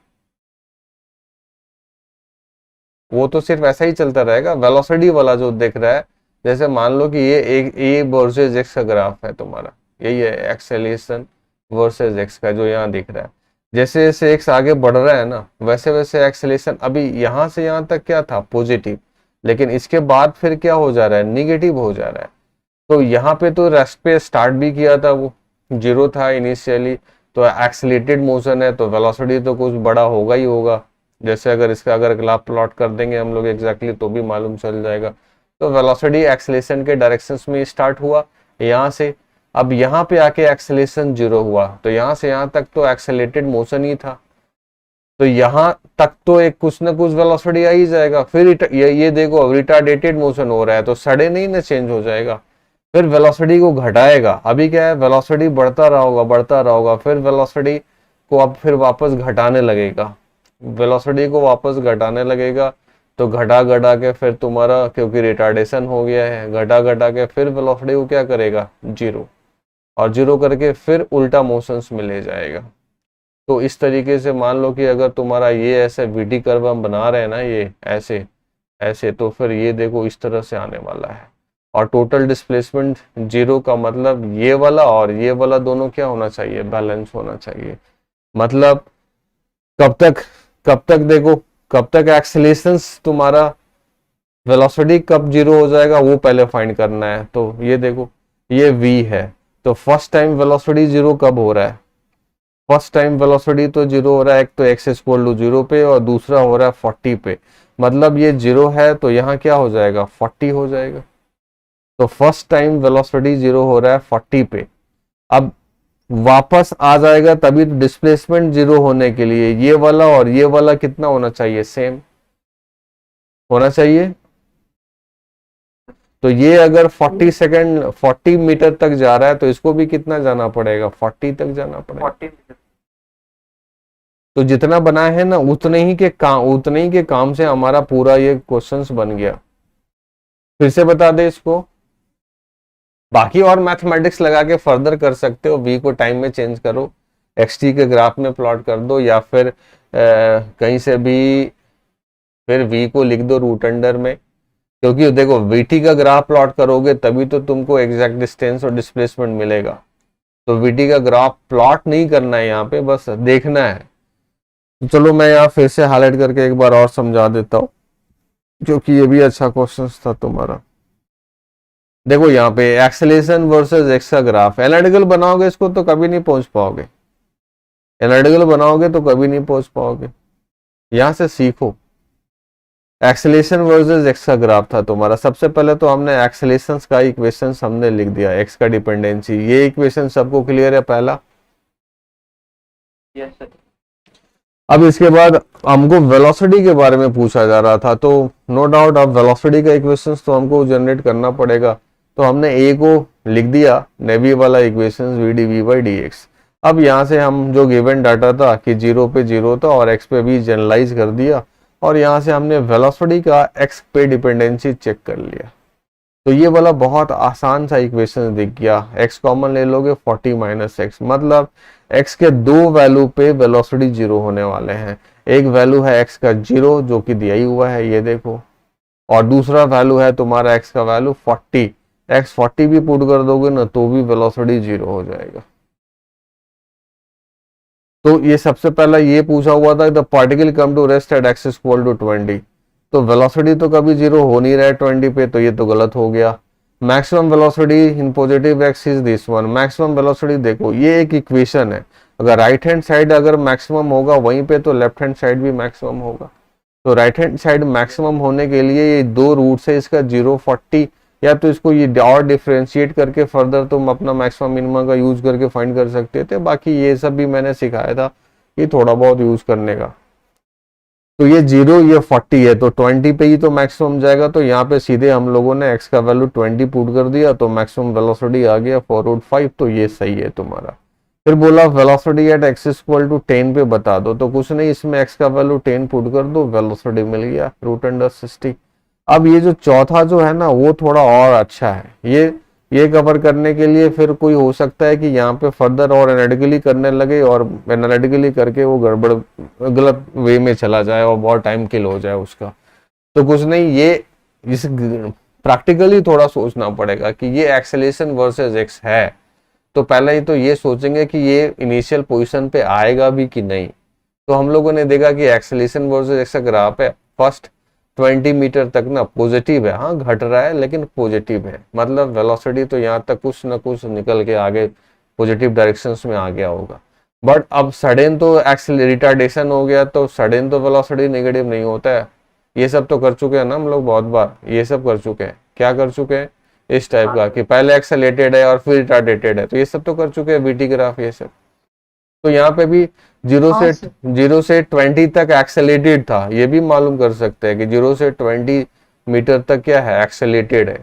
S1: वो तो सिर्फ ऐसा ही चलता रहेगा। वेलोसिटी वाला जो दिख रहा है, जैसे मान लो कि ये एक ए वर्सेस एक्स का ग्राफ है तुम्हारा, यही है एक्सेलेरेशन वर्सेस एक्स का जो यहाँ दिख रहा है। जैसे जैसे एक्स आगे बढ़ रहा है ना, वैसे वैसे एक्सेलेरेशन अभी यहाँ से यहाँ तक क्या था, पॉजिटिव, लेकिन इसके बाद फिर क्या हो जा रहा है, निगेटिव हो जा रहा है। तो यहाँ पे तो रेस्ट पे स्टार्ट भी किया था, वो 0 था इनिशियली, तो एक्सेलेरेटेड मोशन है तो वेलोसिटी तो कुछ बड़ा होगा ही होगा। जैसे अगर इसका अगर ग्राफ प्लॉट कर देंगे हम लोग एग्जैक्टली तो भी मालूम चल जाएगा। तो वेलोसिटी एक्सेलेरेशन के डायरेक्शंस में स्टार्ट हुआ यहाँ से, अब यहाँ पे आके एक्सेलेरेशन 0 हुआ, तो यहाँ से यहाँ तक तो एक्सेलेरेटेड मोशन ही था, तो यहाँ तक तो एक कुछ ना कुछ वेलोसिटी आ ही जाएगा। फिर ये देखो अब रिटार्डेटेड मोशन हो रहा है तो सडन ही ना चेंज हो जाएगा, फिर वेलोसिटी को घटाएगा। अभी क्या है, वेलोसिटी बढ़ता रहा होगा, फिर वेलोसिटी को अब फिर वापस घटाने लगेगा, वेलोसिटी को वापस घटाने लगेगा। तो घटा घटा के फिर तुम्हारा, क्योंकि रिटार्डेशन हो गया है, घटा घटा के फिर वेलोसिटी को क्या करेगा 0, और 0 करके फिर उल्टा मोशंस में ले जाएगा। तो इस तरीके से मान लो कि अगर तुम्हारा ये ऐसे वीटी कर्व हम बना रहे हैं ना, ये ऐसे ऐसे, तो फिर ये देखो इस तरह से आने वाला है। और टोटल डिस्प्लेसमेंट 0 का मतलब ये वाला और ये वाला दोनों क्या होना चाहिए, बैलेंस होना चाहिए। मतलब कब तक देखो, कब तक एक्सेलेरेशन तुम्हारा, वेलोसिटी कब 0 हो जाएगा वो पहले फाइंड करना है। तो ये देखो ये v है, तो फर्स्ट टाइम वेलोसिटी 0 कब हो रहा है, फर्स्ट टाइम वेलोसिटी तो 0 हो रहा है, एक तो x इक्वल टू 0 पे और दूसरा हो रहा है 40 पे, मतलब ये 0 है तो यहाँ क्या हो जाएगा 40 हो जाएगा। तो फर्स्ट टाइम वेलोसिटी 0 हो रहा है 40 पे, अब वापस आ जाएगा तभी तो डिस्प्लेसमेंट 0 होने के लिए ये वाला और ये वाला कितना होना चाहिए, सेम होना चाहिए। तो ये अगर 40 मीटर तक जा रहा है तो इसको भी कितना जाना पड़ेगा, 40 तक जाना पड़ेगा।
S2: 40 मीटर।
S1: तो जितना बना है ना उतने ही के काम से हमारा पूरा ये क्वेश्चंस बन गया। फिर से बता दे इसको, बाकी और मैथमेटिक्स लगा के फर्दर कर सकते हो, v को टाइम में चेंज करो, xt के ग्राफ में प्लॉट कर दो, या फिर कहीं से भी फिर v को लिख दो रूट अंडर में, क्योंकि देखो vt का ग्राफ प्लॉट करोगे तभी तो तुमको एग्जैक्ट डिस्टेंस और डिस्प्लेसमेंट मिलेगा। तो vt का ग्राफ प्लॉट नहीं करना है यहाँ पे, बस देखना है। तो चलो मैं यहाँ फिर से हाईलाइट करके एक बार और समझा देता हूँ, क्योंकि ये भी अच्छा क्वेश्चन था तुम्हारा। देखो यहाँ पे एक्सेलेरेशन वर्सेस एक्स का ग्राफ, एनालिटिकल बनाओगे इसको तो कभी नहीं पहुंच पाओगे, एनालिटिकल बनाओगे तो कभी नहीं पहुंच पाओगे। यहाँ से सीखो, एक्सेलेरेशन वर्सेस एक्स का ग्राफ था तुम्हारा। सबसे पहले तो हमने एक्सेलेरेशन का इक्वेशन हमने लिख दिया, एक्स का डिपेंडेंसी, ये इक्वेशन सबको क्लियर है पहला।
S2: Yes sir.
S1: अब इसके बाद हमको वेलोसिटी के बारे में पूछा जा रहा था, तो नो डाउट अब वेलोसिटी का इक्वेशन तो हमको जनरेट करना पड़ेगा। तो हमने ए को लिख दिया, नेवी वाला equation v d v by D x. अब यहाँ से हम जो गिवन डाटा था कि 0 पे 0 था और x पे भी जनरलाइज कर दिया, और यहाँ से हमने वेलोसिटी का x पे डिपेंडेंसी चेक कर लिया। तो ये वाला बहुत आसान सा इक्वेशन दिख गया, x कॉमन ले लोगे 40 माइनस एक्स, मतलब x के दो वैल्यू पे वेलोसिटी 0 होने वाले हैं। एक वैल्यू है x का 0 जो कि दिया ही हुआ है ये देखो, और दूसरा वैल्यू है तुम्हारा x का वैल्यू 40, x 40 भी पुट कर दोगे ना तो भी वेलोसिटी 0 हो जाएगा। तो ये सबसे पहला ये पूछा हुआ था, the particle come to rest at x equal to 20, तो वेलोसिटी तो कभी जीरो हो नहीं रहा है 20 पे, तो ये तो गलत हो गया। Maximum velocity in positive x is this one, maximum velocity देखो ये एक इक्वेशन है, अगर राइट हैंड साइड अगर मैक्सिमम होगा वहीं पे तो लेफ्ट हैंड साइड भी मैक्सिमम होगा। तो राइट हैंड साइड मैक्सिमम होने के लिए ये दो रूट्स है इसका 0 40, या तो इसको ये और डिफरेंशिएट करके फर्दर तुम अपना मैक्सिमम मिनिमम का यूज करके फाइंड कर सकते थे, बाकी ये सब भी मैंने सिखाया था, ये थोड़ा बहुत यूज करने का। तो ये 0 ये 40 है, तो 20 पे ही तो मैक्सिमम जाएगा, तो यहाँ पे सीधे हम लोगों ने x का वैल्यू 20 पुट कर दिया, तो मैक्सिमम वेलोसिटी आ गया 4√5, तो ये सही है तुम्हारा। फिर बोला velocity at x equal to 10 पे बता दो, तो कुछ नहीं, इसमें x का वैल्यू 10 पुट कर दो, वेलोसिटी मिल गया √60। अब ये जो चौथा जो है ना वो थोड़ा और अच्छा है, ये कवर करने के लिए फिर कोई हो सकता है कि यहाँ पे फर्दर और एनालिटिकली करने लगे और एनालिटिकली करके वो गड़बड़ गलत वे में चला जाए और बहुत टाइम किल हो जाए उसका। तो कुछ नहीं, ये इस प्रैक्टिकली थोड़ा सोचना पड़ेगा कि ये एक्सेलेरेशन वर्सेस एक्स है, तो पहले ही तो ये सोचेंगे कि ये इनिशियल पोजीशन पे आएगा भी कि नहीं। तो हम लोगों ने देखा कि एक्सेलेरेशन वर्सेस एक्स का ग्राफ है, फर्स्ट 20 मीटर तक ना पॉजिटिव है, हाँ घट रहा है लेकिन पॉजिटिव है, मतलब वेलोसिटी तो यहाँ तक कुछ ना कुछ निकल के आगे पॉजिटिव डायरेक्शंस में आ गया होगा। बट अब सडन तो रिटार्डेशन हो गया, तो सडन तो वेलोसिटी नेगेटिव नहीं होता है। ये सब तो कर चुके हैं ना हम लोग बहुत बार, ये सब कर चुके हैं, क्या कर चुके हैं इस टाइप का कि पहले एक्सेलेरेटेड है और फिर रिटार्डेटेड है, तो ये सब तो कर चुके हैं वीटी ग्राफ ये सब। तो यहाँ पे भी 0 से 20 तक एक्सेलेरेटेड था, ये भी मालूम कर सकते हैं कि 0 से 20 मीटर तक क्या है एक्सेलेरेटेड है,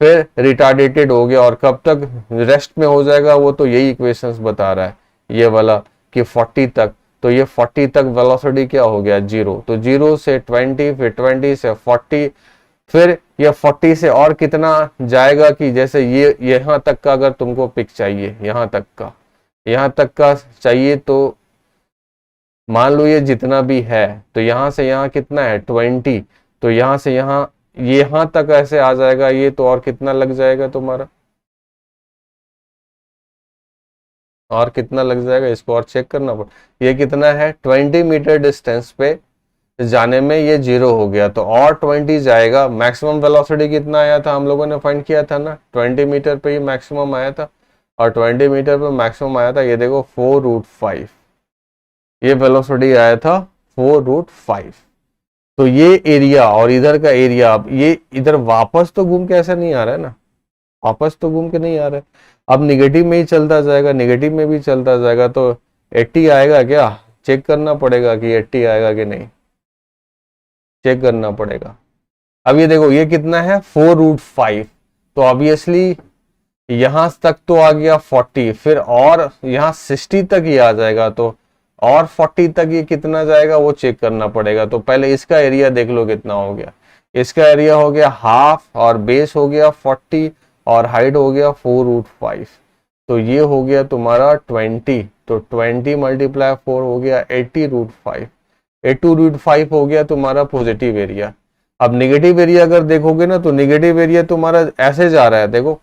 S1: फिर रिटार्डेटेड हो गया, और कब तक रेस्ट में हो जाएगा वो तो यही इक्वेशंस बता रहा है ये वाला कि 40 तक। तो ये 40 तक वेलोसिटी क्या हो गया 0, तो 0 से 20, फिर 20 से 40, फिर ये 40 से और कितना जाएगा कि जैसे ये यहाँ तक का अगर तुमको पिक चाहिए, यहाँ तक का चाहिए, तो मान लो ये जितना भी है, तो यहाँ से यहाँ कितना है 20, तो यहाँ से यहाँ तक ऐसे आ जाएगा ये, तो और कितना लग जाएगा तुम्हारा, और कितना लग जाएगा इसको और चेक करना पड़ेगा। ये कितना है 20 मीटर डिस्टेंस पे जाने में ये 0 हो गया, तो और 20 जाएगा। मैक्सिमम वेलोसिटी कितना आया था हम लोगों ने फाइंड किया था ना, 20 मीटर पे ही मैक्सिमम आया था, और 20 मीटर पे मैक्सिमम आया था, ये देखो 4√5, ये वेलोसिटी आया था 4√5। तो ये एरिया और इधर का एरिया, अब ये इधर वापस तो घूम के ऐसा नहीं आ रहा है ना, वापस तो घूम के नहीं आ रहा है, अब निगेटिव में ही चलता जाएगा, निगेटिव में भी चलता जाएगा, तो 80 आएगा क्या, चेक करना पड़ेगा कि 80 आएगा कि नहीं, चेक करना पड़ेगा। अब ये देखो ये कितना है 4√5, तो ऑब्वियसली यहां तक तो आ गया 40, फिर और यहाँ 60 तक ही आ जाएगा, तो और 40 तक ये कितना जाएगा वो चेक करना पड़ेगा। तो पहले इसका एरिया देख लो कितना हो गया, इसका एरिया हो गया हाफ, और बेस हो गया 40, और हाइट हो गया 4√5, तो ये हो गया तुम्हारा 20, तो 20 × 4 हो गया 80√5, 80√5 हो गया तुम्हारा पॉजिटिव एरिया। अब नेगेटिव एरिया अगर देखोगे ना, तो नेगेटिव एरिया तुम्हारा ऐसे जा रहा है, देखो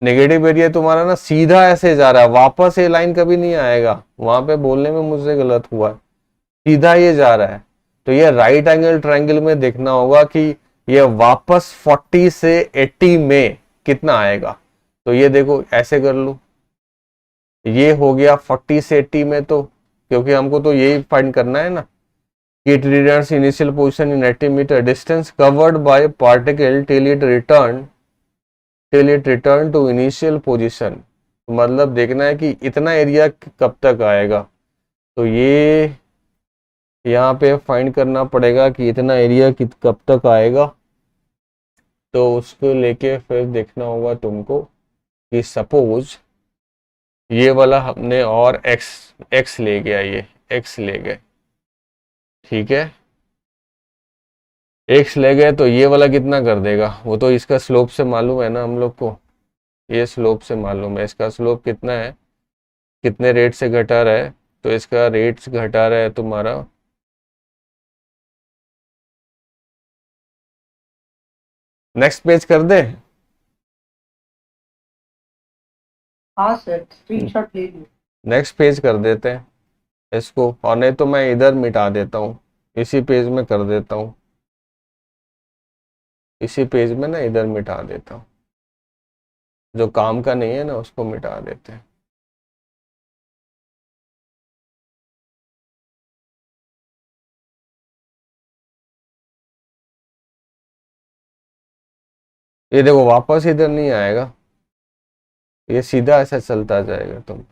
S1: नेगेटिव एरिया तुम्हारा ना सीधा ऐसे जा रहा है, वापस ये लाइन कभी नहीं आएगा, वहां पे बोलने में मुझसे गलत हुआ, सीधा ये जा रहा है। तो ये राइट एंगल ट्रायंगल में देखना होगा कि ये वापस 40 से 80 में कितना आएगा, तो ये देखो ऐसे कर लो, ये हो गया 40 से 80 में, तो क्योंकि हमको तो यही फाइंड करना है ना कि it returns initial position in 80 meter distance covered by particle till it return to initial position, तो मतलब देखना है कि इतना एरिया कब तक आएगा, तो ये यहाँ पे फाइंड करना पड़ेगा कि इतना एरिया कब तक आएगा। तो उसको लेके फिर देखना होगा तुमको कि सपोज ये वाला हमने और x ले गया, ये x ले गए, ठीक है x ले गए, तो ये वाला कितना कर देगा, वो तो इसका स्लोप से मालूम है ना हम लोग को, ये स्लोप से मालूम है, इसका स्लोप कितना है, कितने रेट से घटा रहा है, तो इसका रेट घटा रहा है तुम्हारा नेक्स्ट पेज कर दे।
S5: हाँ सर स्क्रीनशॉट ले लो।
S1: नेक्स्ट पेज कर देते हैं इसको, और नहीं तो मैं इधर मिटा देता हूँ, इसी पेज में कर देता हूँ, इसी पेज में ना इधर मिटा देता हूँ, जो काम का नहीं है ना उसको मिटा देते हैं। ये देखो वापस इधर नहीं आएगा, ये सीधा ऐसा चलता जाएगा तुम।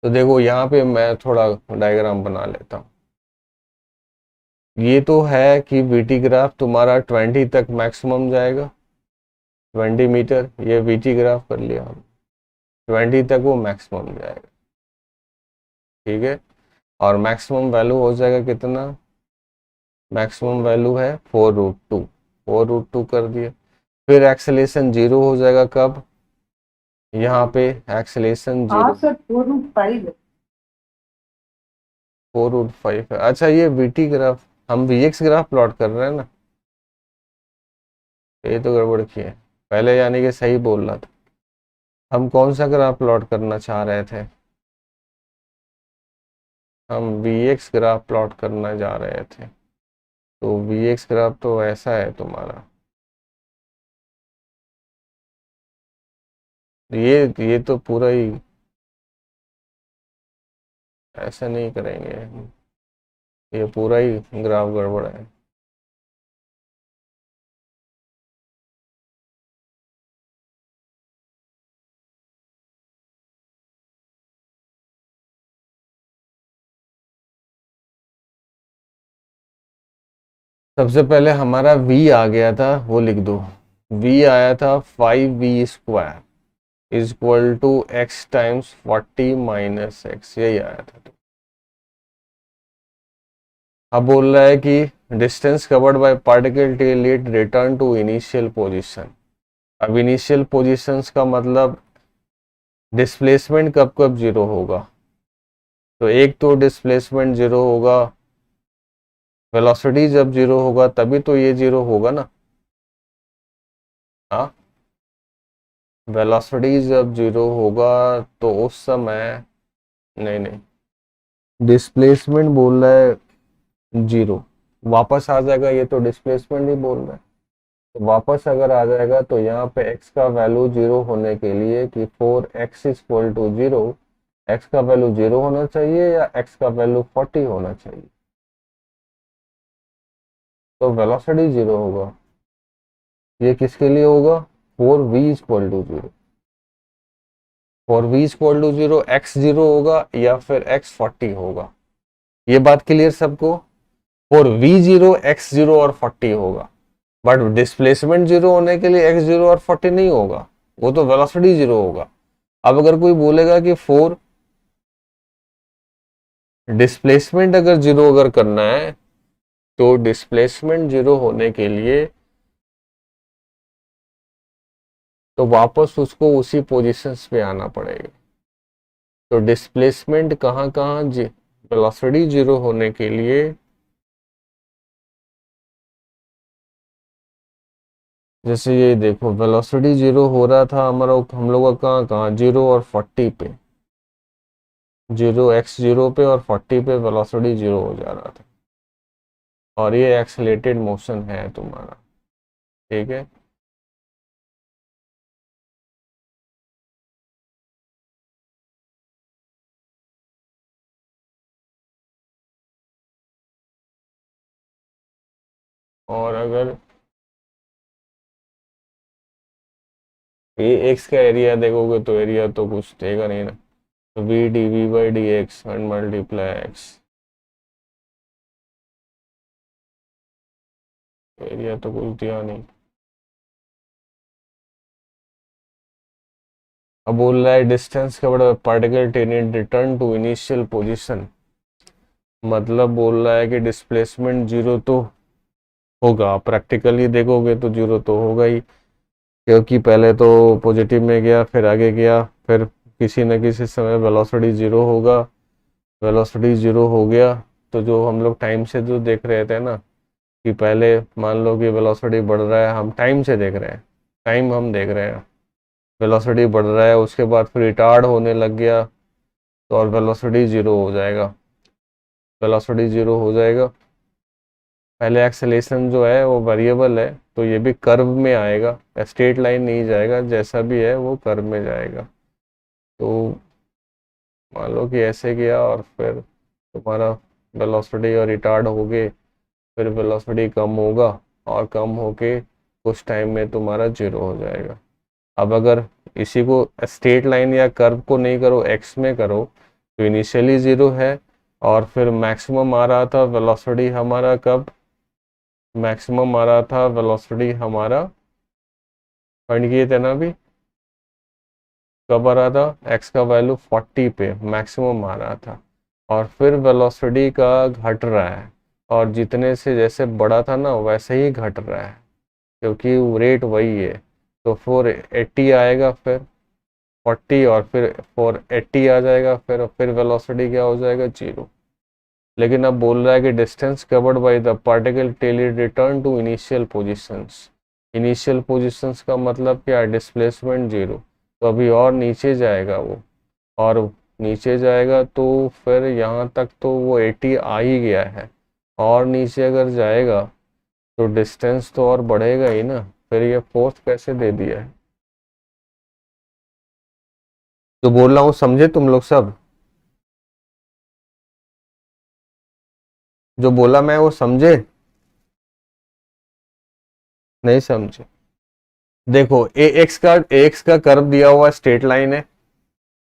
S1: तो देखो यहाँ पे मैं थोड़ा डायग्राम बना लेता हूँ। ये तो है कि वीटी ग्राफ तुम्हारा 20 तक मैक्सिमम जाएगा, 20 मीटर, ये वीटी ग्राफ कर लिया हम, 20 तक वो मैक्सिमम जाएगा, ठीक है। और मैक्सिमम वैल्यू हो जाएगा कितना, मैक्सिमम वैल्यू है 4√2, 4√2 कर दिया। फिर एक्सेलेरेशन 0 हो जाएगा कब, यहाँ पे एक्सेलेरेशन 0,
S5: हाँ सर 4√5 है।
S1: 4√5 है। अच्छा ये वीटी ग्राफ, हम वीएक्स ग्राफ प्लॉट कर रहे हैं ना, ये तो गड़बड़ किया है पहले, यानी कि सही बोल रहा था। हम कौन सा ग्राफ प्लॉट करना चाह रहे थे, हम वीएक्स ग्राफ प्लॉट करना जा रहे थे। तो वीएक्स ग्राफ तो ऐसा है तुम्हारा, ये तो पूरा ही ऐसा नहीं करेंगे, ये पूरा ही ग्राफ गड़बड़ है। सबसे पहले हमारा v आ गया था, वो लिख दो, v आया था 5v² is equal to x times 40 minus x, यही आया था। अब बोल रहा है कि distance covered by particle till it return to initial position. अब इनिशियल पोजीशंस का मतलब डिस्प्लेसमेंट कब कब 0 होगा, तो एक तो डिस्प्लेसमेंट 0 होगा, वेलोसिटी जब 0 होगा तभी तो ये 0 होगा ना, हाँ, वेलोसिटी जब 0 होगा तो उस समय, नहीं डिस्प्लेसमेंट बोल रहा है 0, वापस आ जाएगा, ये तो डिस्प्लेसमेंट ही बोल रहा है। तो वापस अगर आ जाएगा तो यहाँ पे x का वैल्यू 0 होने के लिए कि 4x is equal to 0, x का वैल्यू 0 होना चाहिए या x का वैल्यू 40 होना चाहिए, तो वेलोसिटी 0 होगा। ये किसके लिए होगा, 4v is equal to 0, 4v is equal to 0, x 0 होगा या फिर x 40 होगा। ये बात क्लियर सबको, 4v 0, x 0 और 40 होगा, बट डिस्प्लेसमेंट 0 होने के लिए x 0 और 40 नहीं होगा, वो तो वेलोसिटी 0 होगा। अब अगर कोई बोलेगा कि 4 डिस्प्लेसमेंट अगर 0 अगर करना है तो डिस्प्लेसमेंट 0 होने के लिए तो वापस उसको उसी पोजीशंस पे आना पड़ेगा। तो डिस्प्लेसमेंट कहाँ कहाँ, वेलोसिटी 0 होने के लिए, जैसे ये देखो वेलोसिटी 0 हो रहा था हमारा, हम लोग का कहाँ कहाँ 0 और 40 पे, 0 x 0 पे और 40 पे वेलोसिटी 0 हो जा रहा था, और ये एक्सेलेरेटेड मोशन है तुम्हारा, ठीक है। और अगर ये x का एरिया देखोगे तो एरिया तो कुछ देगा नहीं ना, तो v dv by dx and multiply x, area तो कुछ दिया नहीं। अब बोल रहा है distance covered particle ten return to initial position, मतलब बोल रहा है कि डिस्प्लेसमेंट 0 तो होगा, प्रैक्टिकली देखोगे तो 0 तो होगा ही, क्योंकि पहले तो पॉजिटिव में गया फिर आगे गया, फिर किसी न किसी समय वेलोसिटी 0 होगा, वेलोसिटी 0 हो गया तो जो हम लोग टाइम से जो देख रहे थे ना, कि पहले मान लो कि वेलोसिटी बढ़ रहा है, हम टाइम से देख रहे हैं, टाइम हम देख रहे हैं, वेलोसिटी बढ़ रहा है, उसके बाद फिर रिटार्ड होने लग गया तो और वेलोसिटी ज़ीरो हो जाएगा, वेलोसिटी ज़ीरो हो जाएगा। पहले एक्सेलेरेशन जो है वो वेरिएबल है, तो ये भी कर्व में आएगा, स्ट्रेट लाइन नहीं जाएगा, जैसा भी है वो कर्व में जाएगा। तो मान लो कि ऐसे किया और फिर तुम्हारा वेलोसिटी और रिटार्ड हो गए, फिर वेलोसिटी कम होगा और कम होके कुछ टाइम में तुम्हारा जीरो हो जाएगा। अब अगर इसी को स्ट्रेट लाइन या कर्व को नहीं करो, एक्स में करो, तो इनिशियली ज़ीरो है और फिर मैक्सिमम आ रहा था वेलोसिटी हमारा, कब मैक्सिमम आ रहा था वेलोसिटी हमारा, फाइंड किए थे ना अभी, कब आ रहा था, एक्स का वैल्यू 40 पे मैक्सिमम आ रहा था और फिर वेलोसिटी का घट रहा है और जितने से जैसे बढ़ा था ना वैसे ही घट रहा है क्योंकि रेट वही है। तो 480 आएगा, फिर 40 और फिर 480 आ जाएगा, फिर वेलोसिटी क्या हो जाएगा, जीरो। लेकिन अब बोल रहा है कि distance covered by the particle till it return to initial positions. Initial positions का मतलब क्या है, डिस्प्लेसमेंट जीरो। तो अभी और नीचे जाएगा वो, और नीचे जाएगा तो फिर यहाँ तक तो वो 80 आ ही गया है, और नीचे अगर जाएगा तो डिस्टेंस तो और बढ़ेगा ही ना, फिर ये फोर्स कैसे दे दिया है। तो बोल रहा हूँ समझे तुम लोग सब, जो बोला मैं वो समझे, नहीं समझे। देखो एक्स का कर्व दिया हुआ स्ट्रेट लाइन है,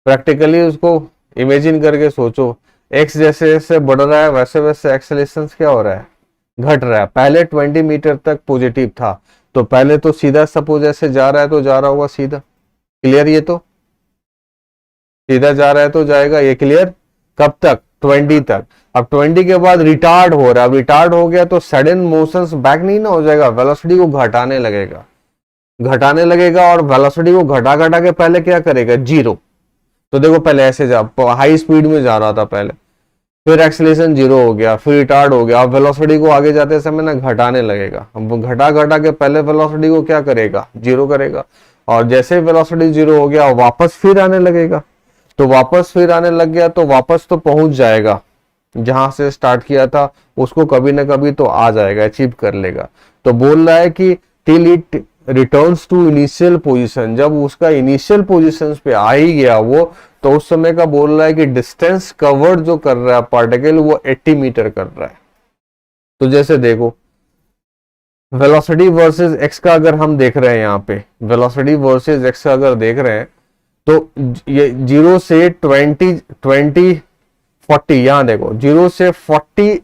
S1: प्रैक्टिकली उसको इमेजिन करके सोचो, एक्स जैसे जैसे बढ़ रहा है वैसे वैसे एक्सेलरेशन क्या हो रहा है, घट रहा है। पहले 20 मीटर तक पॉजिटिव था, तो पहले तो सीधा सपोज ऐसे जा रहा है तो जा रहा होगा सीधा, क्लियर, ये तो सीधा जा रहा है तो जाएगा, ये क्लियर। कब तक, 20 तक। अब 20 के बाद रिटार्ड हो रहा है, अब रिटार्ड हो गया तो सडन मोशंस बैक नहीं ना हो जाएगा, वेलोसिटी को घटाने लगेगा, घटाने लगेगा और वेलोसिटी को घटा घटा के पहले क्या करेगा, जीरो। तो देखो पहले ऐसे जा, हाई स्पीड में जा रहा था पहले, फिर एक्सेलरेशन जीरो हो गया, फिर रिटार्ड हो गया, अब वेलोसिटी को आगे जाते समय ना घटाने लगेगा, अब घटा घटा के पहले वेलोसिटी को क्या करेगा, जीरो करेगा, और जैसे वेलोसिटी जीरो हो गया वापस फिर आने लगेगा, तो वापस फिर आने लग गया तो वापस तो पहुंच जाएगा जहां से स्टार्ट किया था, उसको कभी ना कभी तो आ जाएगा, अचीव कर लेगा। तो बोल रहा है कि till it returns to initial position, जब उसका इनिशियल पोजीशन पे आ ही गया वो, तो उस समय का बोल रहा है कि डिस्टेंस कवर्ड जो कर रहा है पार्टिकल वो 80 मीटर कर रहा है। तो जैसे देखो वेलोसिटी वर्सेस एक्स का अगर हम देख रहे हैं, यहाँ पे वेलोसिटी वर्सेस एक्स का अगर देख रहे हैं तो ये 0 से 40, यहां देखो 0 से 40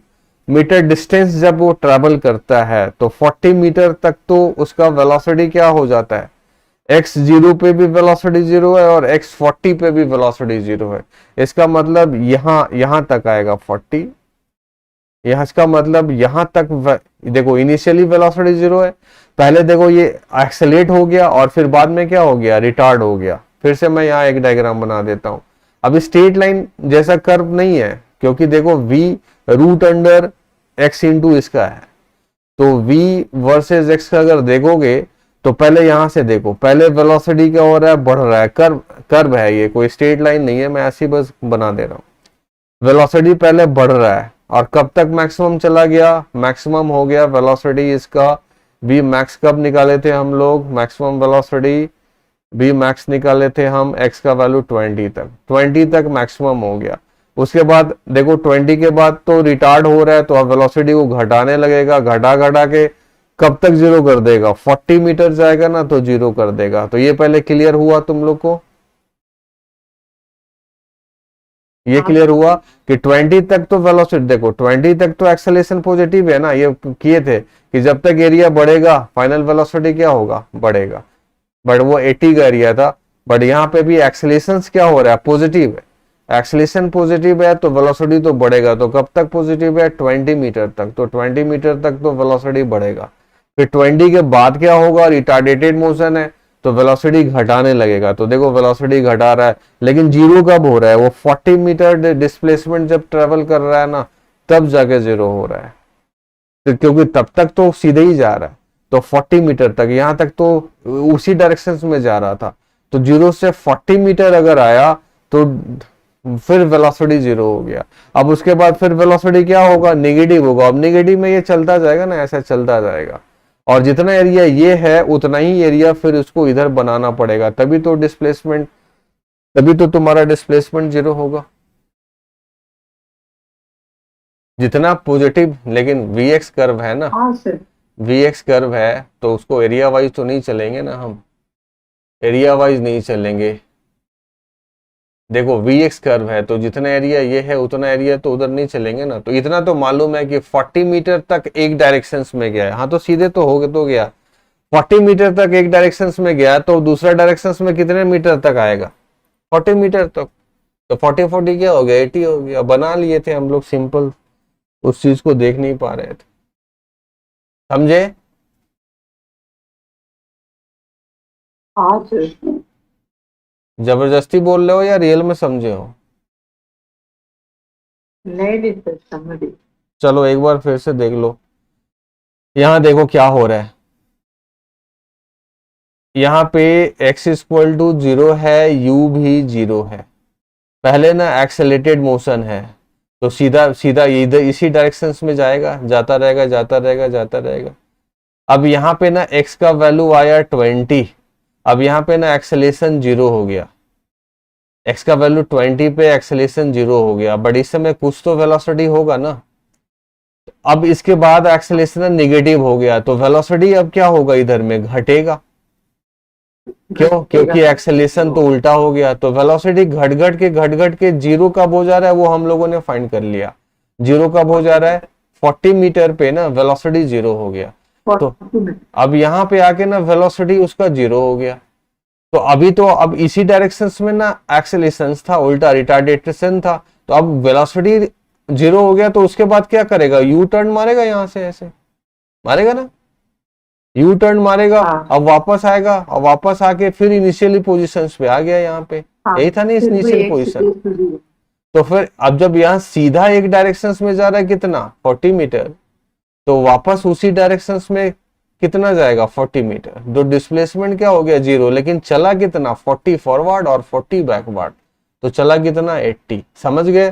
S1: मीटर डिस्टेंस जब वो ट्रेवल करता है तो 40 मीटर तक तो उसका वेलोसिटी क्या हो जाता है, x 0 पे भी वेलोसिटी जीरो है और x 40 पे भी वेलोसिटी जीरो है। इसका मतलब यहां तक आएगा 40, यहाँ इसका मतलब यहां तक देखो इनिशियली वेलोसिटी जीरो है, पहले देखो ये एक्सेलेरेट हो गया और फिर बाद में क्या हो गया, रिटार्ड हो गया। फिर से मैं यहाँ एक डायग्राम बना देता हूं। अब स्ट्रेट लाइन जैसा कर्व नहीं है क्योंकि देखो v root under x into इसका है, तो v वर्सेस x का अगर देखोगे तो पहले यहां से देखो, पहले वेलोसिटी क्या हो रहा है, बढ़ रहा है, कर्व है, ये कोई स्ट्रेट लाइन नहीं है, मैं ऐसी बस बना दे रहा हूं। वेलोसिटी पहले बढ़ रहा है और कब तक मैक्सिमम चला गया, मैक्सिमम हो गया वेलोसिटी इसका v मैक्स, कब निकाले थे हम लोग मैक्सिमम वेलोसिटी, v मैक्स निकाले थे हम, x का वैल्यू 20 तक मैक्सिमम हो गया। उसके बाद देखो 20 के बाद तो रिटार्ड हो रहा है, तो अब वेलोसिटी को घटाने लगेगा, घटा घटा के कब तक जीरो कर देगा, 40 मीटर जाएगा ना तो जीरो कर देगा। तो ये पहले क्लियर हुआ तुम लोग को, ये क्लियर हुआ कि 20 तक तो वेलोसिटी, देखो 20 तक तो एक्सेलरेशन पॉजिटिव है ना, ये किए थे कि जब तक एरिया बढ़ेगा फाइनल वेलोसिटी क्या होगा, बढ़ेगा, बट वो 80 का एरिया था, बट यहाँ पे भी एक्सेलरेशन क्या हो रहा है, पॉजिटिव है, एक्सेलरेशन पॉजिटिव है तो वेलोसिटी तो बढ़ेगा। तो कब तक पॉजिटिव है, 20 मीटर तक, तो 20 मीटर तक तो वेलोसिटी बढ़ेगा। फिर 20 के बाद क्या होगा, रिटार्डेटेड मोशन है तो वेलोसिटी घटाने लगेगा। तो देखो वेलोसिटी घटा रहा है, लेकिन जीरो कब हो रहा है, वो 40 मीटर डिस्प्लेसमेंट जब ट्रेवल कर रहा है ना तब जाके जीरो हो रहा है, तो क्योंकि तब तक तो सीधे ही जा रहा है। तो 40 मीटर तक, यहाँ तक तो उसी डायरेक्शन में जा रहा था। तो 0 से 40 मीटर अगर आया तो फिर वेलोसिटी 0 हो गया। अब उसके बाद फिर वेलोसिटी क्या होगा, नेगेटिव होगा। अब नेगेटिव में ये चलता जाएगा ना, ऐसा चलता जाएगा, और जितना एरिया ये है उतना ही एरिया फिर उसको इधर बनाना पड़ेगा, तभी तो डिस्प्लेसमेंट, तभी तो तुम्हारा डिस्प्लेसमेंट 0 होगा। जितना पॉजिटिव, लेकिन Vx कर्व है ना,
S5: हाँ सर।
S1: Vx कर्व है तो उसको एरिया वाइज तो नहीं चलेंगे ना, हम एरिया वाइज नहीं चलेंगे। देखो Vx कर्व है तो जितना एरिया ये है उतना एरिया तो उधर नहीं चलेंगे ना। तो इतना तो मालूम है कि 40 मीटर तक एक डायरेक्शन में गया है। हाँ तो सीधे तो हो गया 40 मीटर तक एक डायरेक्शन में गया, तो दूसरा डायरेक्शन में कितने मीटर तक आएगा, 40 मीटर तक। तो 40 40 क्या हो गया, 80 हो गया। बना लिए थे हम लोग सिंपल, उस चीज को देख नहीं पा रहे थे, समझे।
S5: हाँ सर।
S1: जबरदस्ती बोल रहे हो या रियल में समझे हो।
S5: नहीं सर, समझ गई।
S1: चलो एक बार फिर से देख लो। यहाँ देखो क्या हो रहा है, यहाँ पे x इक्वल टू 0 है, u भी 0 है। पहले ना एक्सेलेरेटेड मोशन है तो सीधा सीधा इधर इसी डायरेक्शन में जाएगा, जाता रहेगा जाता रहेगा जाता रहेगा। अब यहाँ पे ना x का वैल्यू आया 20, अब यहाँ पे ना एक्सेलेरेशन 0 हो गया, x का वैल्यू 20 पे एक्सेलेरेशन 0 हो गया, बट इस समय कुछ तो वेलोसिटी होगा ना। अब इसके बाद एक्सेलेरेशन नेगेटिव हो गया तो वेलोसिटी अब क्या होगा, इधर में घटेगा। क्यों, क्योंकि एक्सेलेरेशन तो उल्टा हो गया। तो वेलोसिटी घट घट के 0 कब हो जा रहा है वो हम लोगों ने फाइंड कर लिया। 0 कब हो जा रहा है, 40 मीटर पे ना वेलोसिटी 0 हो गया। तो अब यहाँ पे आके ना वेलोसिटी उसका 0 हो गया। तो अभी तो अब इसी डायरेक्शन में ना एक्सेलेरेशन था, उल्टा रिटार्डेशन था, तो अब वेलोसिटी 0 हो गया। तो उसके बाद क्या करेगा, यू टर्न मारेगा, यहाँ से ऐसे मारेगा ना, यू टर्न मारेगा।
S5: हाँ।
S1: अब वापस आएगा और वापस आके फिर इनिशियली पोजीशन पे आ गया यहाँ पे।
S5: हाँ,
S1: यही था ना
S5: फिर
S1: इनिशियल
S5: वही
S1: पोजीशन।
S5: एक्सरसाइज।
S1: तो फिर अब जब यहाँ सीधा एक डायरेक्शन में जा रहा है कितना, 40 मीटर, तो वापस उसी डायरेक्शन में कितना जाएगा, 40 मीटर। तो डिस्प्लेसमेंट क्या हो गया, 0, लेकिन चला कितना, 40 फॉरवर्ड और 40 बैकवर्ड। तो चला कितना, 80। समझ गए।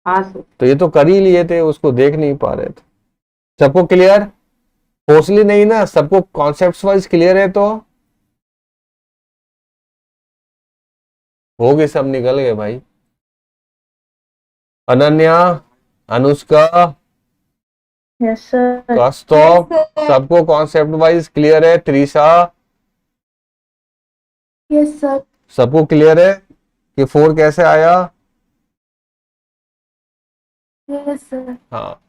S5: हाँ सर।
S1: तो ये तो कर ही लिए थे, उसको देख नहीं पा रहे थे। सबको क्लियर, फोर्सली नहीं ना, सबको कॉन्सेप्ट वाइज क्लियर है। तो हो गए, सब निकल गए भाई। Ananya, Anushka,
S3: yes sir.
S1: कौस्तुभ, सबको कॉन्सेप्ट वाइज क्लियर है। Trisha,
S3: yes sir.
S1: सबको क्लियर है कि 4 कैसे आया।
S3: Yes sir.
S1: हाँ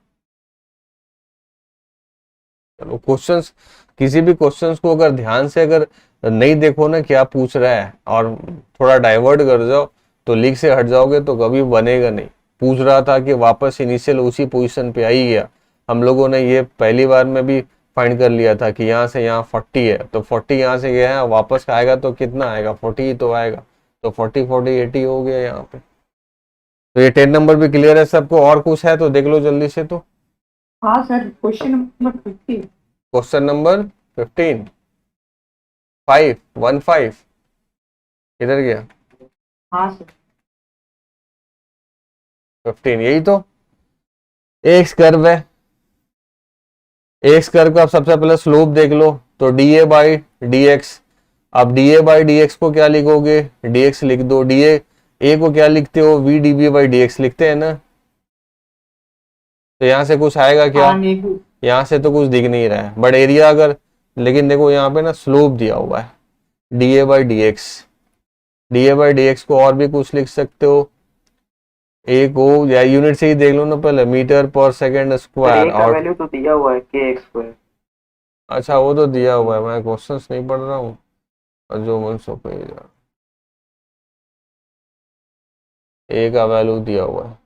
S1: चलो, क्वेश्चंस, किसी भी क्वेश्चंस को अगर ध्यान से अगर नहीं देखो ना क्या पूछ रहा है और थोड़ा डाइवर्ट कर जाओ तो लीक से हट जाओगे तो कभी बनेगा नहीं। पूछ रहा था कि वापस इनिशियल उसी पोजीशन पे आई गया। हम लोगों ने ये पहली बार में भी फाइंड कर लिया था कि यहाँ से यहाँ 40 है, तो 40 यहाँ से गया है, वापस आएगा तो कितना आएगा, 40 ही तो आएगा। तो 40 40 80 हो गया यहाँ पे। तो ये 10 नंबर भी क्लियर है सबको। और कुछ है तो देख लो जल्दी से। तो
S5: हाँ sir, question number 50।
S1: Question number 15, 515 किधर गया,
S5: हाँ सर।
S1: 15 यही तो। एक्स कर्व है, एक्स कर्व का सबसे पहले स्लोप देख लो। तो D A by D x. अब D A by D X को क्या लिखोगे, डी एक्स लिख दो। डी ए को क्या लिखते हो, v d b by D x लिखते हैं ना। तो यहां से कुछ आएगा क्या,
S5: हाँ, नहीं।
S1: यहाँ से तो कुछ दिख नहीं रहा है, बट एरिया अगर, लेकिन देखो यहाँ पे ना स्लोप दिया हुआ है D A by D x. D A by D X को और भी कुछ लिख सकते हो, एक को या यूनिट से ही देख लो ना पहले, मीटर पर सेकेंड स्क्वायर।
S2: का
S1: और
S2: वैल्यू तो दिया हुआ है के एक्स स्क्वायर।
S1: अच्छा वो तो दिया हुआ है, मैं क्वेश्चंस नहीं पढ़ रहा हूँ और जो मन सो पे जा, ए का वैल्यू दिया हुआ है,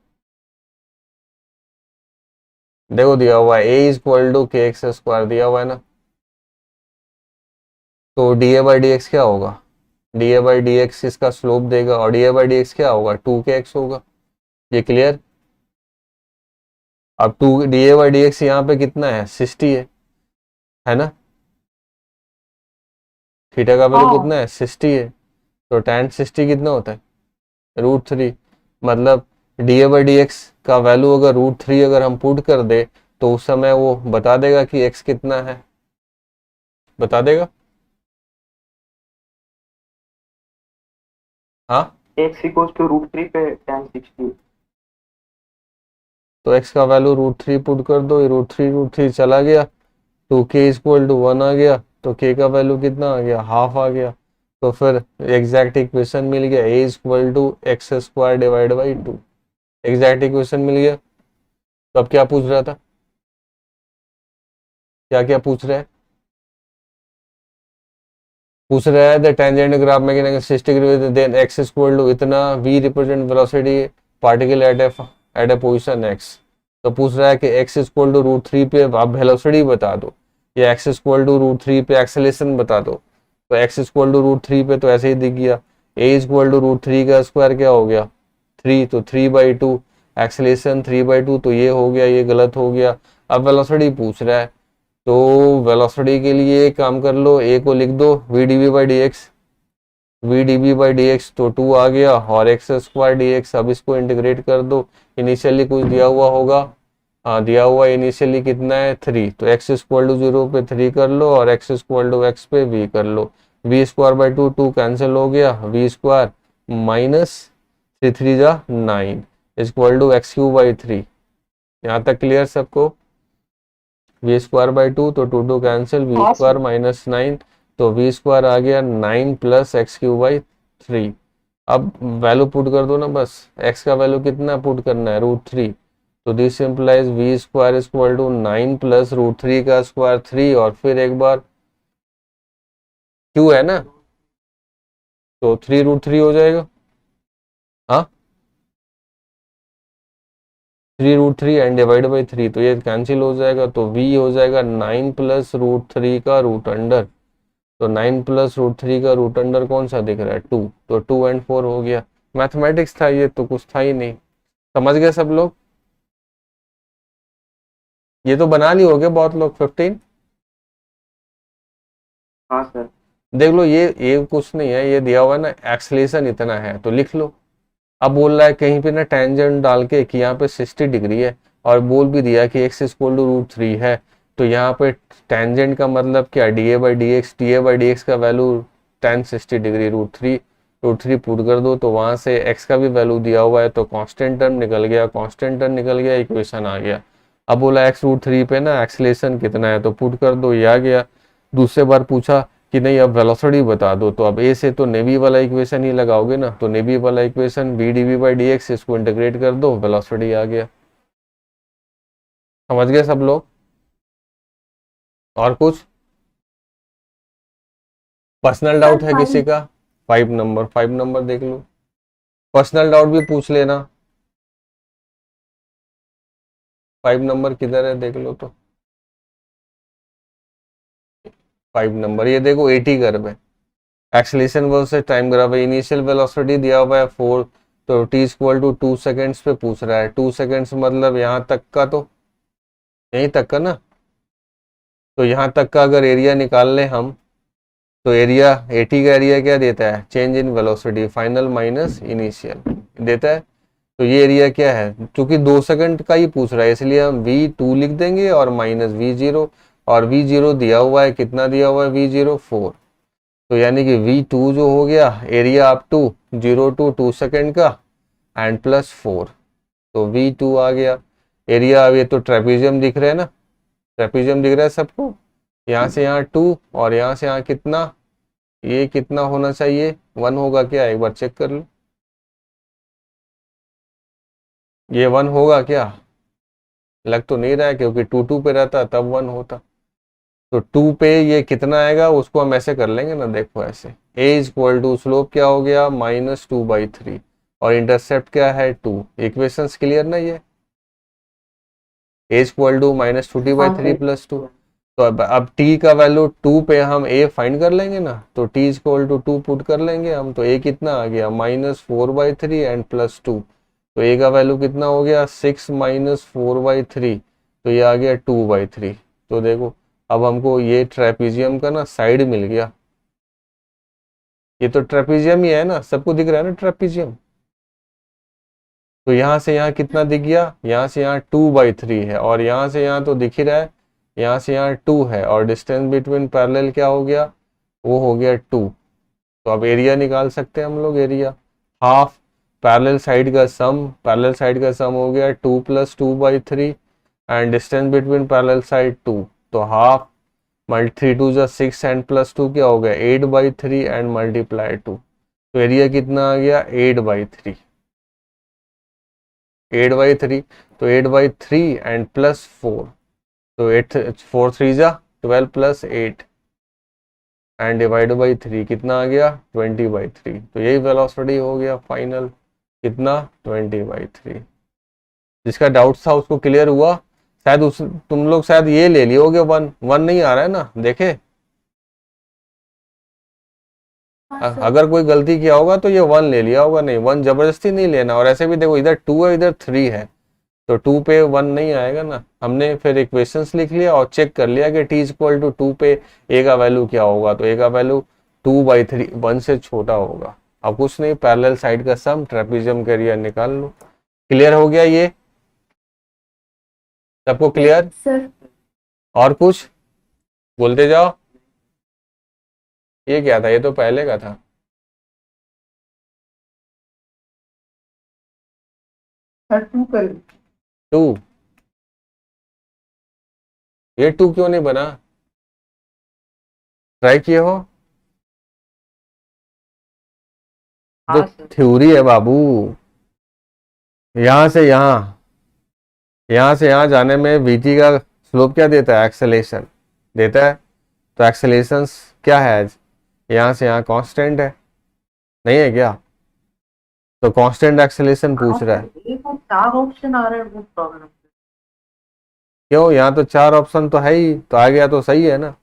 S1: देखो दिया हुआ है ए इक्वल टू के एक्स स्क्वायर दिया हुआ है ना। तो D A by D x क्या होगा, D A by D x इसका स्लोप देगा, और D A by D x क्या होगा, 2 के एक्स होगा। ये क्लियर। अब 2 dA/dx यहाँ पे कितना है 60 है ना। थीटा का वैल्यू
S3: हाँ
S1: कितना है 60 है, तो tan 60 कितना होता है √3। मतलब dA/dx का वैल्यू अगर √3 अगर हम पुट कर दे तो उस समय वो बता देगा कि x कितना है, बता देगा। हाँ,
S2: x इक्वल्स टू √3 पे tan 60।
S1: तो x का वैल्यू √3 पुट कर दो, ये √3 चला गया, तो k इक्वल टू 1 आ गया, तो k का वैल्यू कितना आ गया, हाफ आ गया। तो फिर एग्जैक्ट इक्वेशन मिल गया, a equal to x² divide by 2। Exact equation मिल गया। तो अब क्या पूछ रहा था, क्या क्या पूछ रहा है, पूछ रहा है the tangent graph making 60 degree then x equal to इतना, v represent velocity particle at a position x। तो पूछ रहा है कि x इक्वल टू √3 पे आप वेलोसिटी बता दो, या x इक्वल टू √3 पे एक्सेलेरेशन बता दो। तो x इक्वल टू √3 पे तो ऐसे ही दिख गया, a इक्वल टू √3 का स्क्वायर क्या हो गया 3, तो 3/2, एक्सेलेरेशन 3/2, तो ये हो गया, ये गलत हो गया। अब वेलोसिटी पूछ रहा है, तो वेलोसिटी के लिए एक काम कर लो, a को लिख दो v/dv/dx, v/dv/dx तो 2 आ गया, और x² dx। अब इसको इंटीग्रेट कर दो, इनिशियली कुछ दिया हुआ होगा, हाँ दिया हुआ इनिशियली कितना है 3, तो x इक्वल टू 0 पे 3 कर लो, और x इक्वल टू x पे v कर लो। v²/2 2 कैंसिल हो गया, v² माइनस 3 3 जा 9 इक्वल टू x³ यहाँ तक क्लियर सबको। v²/2 तो 2 2 कैंसिल, v² माइनस 9, तो v² आ गया 9 प्लस x³/3। अब वैल्यू पुट कर दो ना बस, x का वैल्यू कितना पुट करना है √3, तो this implies v² equal to 9 plus √3 का स्क्वायर 3, और फिर एक बार q है ना, तो 3√3 हो जाएगा, हाँ 3√3 एंड डिवाइड बाई 3, तो ये कैंसिल हो जाएगा, तो v हो जाएगा 9 प्लस √3 का रूट अंडर। तो 9 प्लस √3 का रूट अंडर कौन सा दिख रहा है 2, तो 2 एंड 4 हो गया। मैथमेटिक्स था ये, तो कुछ था ही नहीं। समझ गए सब लोग, ये तो बना लिए होगे बहुत लोग 15।
S2: हाँ सर।
S1: देख लो, ये कुछ नहीं है, ये दिया हुआ है ना एक्सलेशन इतना है तो लिख लो। अब बोल रहा है कहीं पे ना टेंजेंट डाल के कि यहाँ पे 60 डिग्री है, और बोल भी दिया कि x इक्वल टू √3 है, तो यहाँ पे टेंजेंट का मतलब क्या dA/dx का वैल्यू tan 60 डिग्री √3 पुट कर दो, तो वहां से x का भी वैल्यू दिया हुआ है, तो कांस्टेंट टर्म निकल गया, इक्वेशन आ गया। अब बोला x √3 पे ना एक्सलेशन कितना है, तो पुट कर दो, ये आ गया। दूसरे बार पूछा कि नहीं अब वेलोसिटी बता दो, तो अब ए से तो नेवी वाला इक्वेशन ही लगाओगे ना, तो नेवी वाला इक्वेशन v/dv/dx, इसको इंटीग्रेट कर दो, वेलोसिटी आ गया। समझ गए सब लोग, और कुछ पर्सनल डाउट है किसी का? 5 नंबर देख लो, पर्सनल डाउट भी पूछ लेना। 5 नंबर किधर है देख लो, तो 5 नंबर ये देखो 80 कर्व है, एक्सेलेरेशन वर्सेस टाइम ग्राफ है, इनिशियल वेलोसिटी दिया हुआ है 4, तो t इक्वल टू 2 सेकेंड्स पे पूछ रहा है। 2 सेकेंड्स मतलब यहाँ तक का, तो यहीं तक का ना, तो यहाँ तक का अगर एरिया निकाल लें हम, तो एरिया 80 का एरिया क्या देता है, change in velocity final minus initial देता है। तो ये एरिया क्या है, क्योंकि 2 सेकंड का ही पूछ रहा है इसलिए हम v2 लिख देंगे और माइनस v0, और v0 दिया हुआ है, कितना दिया हुआ है v0 4, तो यानी कि v2 जो हो गया area up to 0 to 2 second का एंड प्लस 4, तो v2 आ गया एरिया। अब ये तो ट्रेपीजियम दिख रहा है ना, ट्रेपीजियम दिख रहा है सबको, यहाँ से यहाँ 2 और यहाँ से यहाँ कितना, ये कितना होना चाहिए 1 होगा क्या, एक बार चेक कर लो, ये 1 होगा क्या, लग तो नहीं रहा है क्योंकि 2 पे रहता तब 1 होता। तो 2 पे ये कितना आएगा उसको हम ऐसे कर लेंगे ना, देखो ऐसे a इक्वल टू स्लोप क्या हो गया -2/3, और इंटरसेप्ट क्या है 2। इक्वेशंस क्लियर ना, ये a equal to -2t/3 plus 2। तो अब t का वैल्यू 2 पे हम a फाइंड कर लेंगे ना, तो t इक्वल टू 2 पुट कर लेंगे हम, तो a कितना आ गया -4/3 एंड प्लस 2, तो ए का वैल्यू कितना हो गया 6 - 4/3, तो ये आ गया 2/3। तो देखो अब हमको ये ट्रेपीजियम का ना साइड मिल गया, ये तो ट्रेपीजियम ही है ना, सबको दिख रहा है ना ट्रेपीजियम। तो यहाँ से यहाँ कितना दिख गया, यहाँ से यहाँ 2/3 है, और यहाँ से यहाँ तो दिख ही रहा है, यहाँ से यहाँ 2 है, और डिस्टेंस बिटवीन पैरेलल क्या हो गया, वो हो गया 2। तो अब एरिया निकाल सकते हैं हम लोग, एरिया हाफ पैरेलल साइड का सम, पैरेलल साइड का सम हो गया 2 + 2/3 and distance between parallel side 2, तो हाफ 3 2 = 6 एंड +2 क्या हो गया 8/3 एंड मल्टीप्लाई 2, तो एरिया कितना आ गया 8/3, 8/3, तो 8/3 एंड +4, तो 8 4 3 = 12 + 8 एंड डिवाइड बाई 3 कितना आ गया 20/3, तो यही वेलोसिटी हो गया फाइनल, कितना 20/3। जिसका डाउट था उसको क्लियर हुआ शायद, उस तुम लोग शायद ये ले लिए होगे 1 नहीं आ रहा है ना, देखे
S3: हाँ सर।
S1: अगर कोई गलती किया होगा तो ये 1 ले लिया होगा, नहीं 1 जबरदस्ती नहीं लेना। और ऐसे भी देखो इधर 2 है इधर 3 है, तो 2 पे 1 नहीं आएगा ना। हमने फिर इक्वेशंस लिख लिया और चेक कर लिया कि t = 2 पे a का वैल्यू क्या होगा, तो a का वैल्यू 2/3 1 से छोटा होगा। अब कुछ नहीं, पैरेलल साइड का सम ट्रेपीजियम का एरिया निकाल लो। क्लियर हो गया ये सबको, क्लियर?
S3: सर
S1: और कुछ बोलते जाओ। ये क्या था, ये तो पहले का था।
S4: सर 2 कर
S1: 2, ये 2 क्यों नहीं बना, ट्राई किए हो? जो
S4: हाँ सर
S1: थ्योरी है बाबू, यहाँ से यहाँ, यहाँ से यहाँ जाने में वीटी का स्लोप क्या देता है, एक्सेलेरेशन देता है। तो एक्सेलेरेशन क्या है आज, यहाँ से यहाँ कांस्टेंट है, नहीं है क्या? तो कांस्टेंट एक्सेलेरेशन पूछ रहा है।
S4: ये तो 4 ऑप्शन आ रहे हैं, वो प्रॉब्लम।
S1: क्यों, यहाँ तो 4 ऑप्शन तो है ही, तो आ गया तो सही है ना।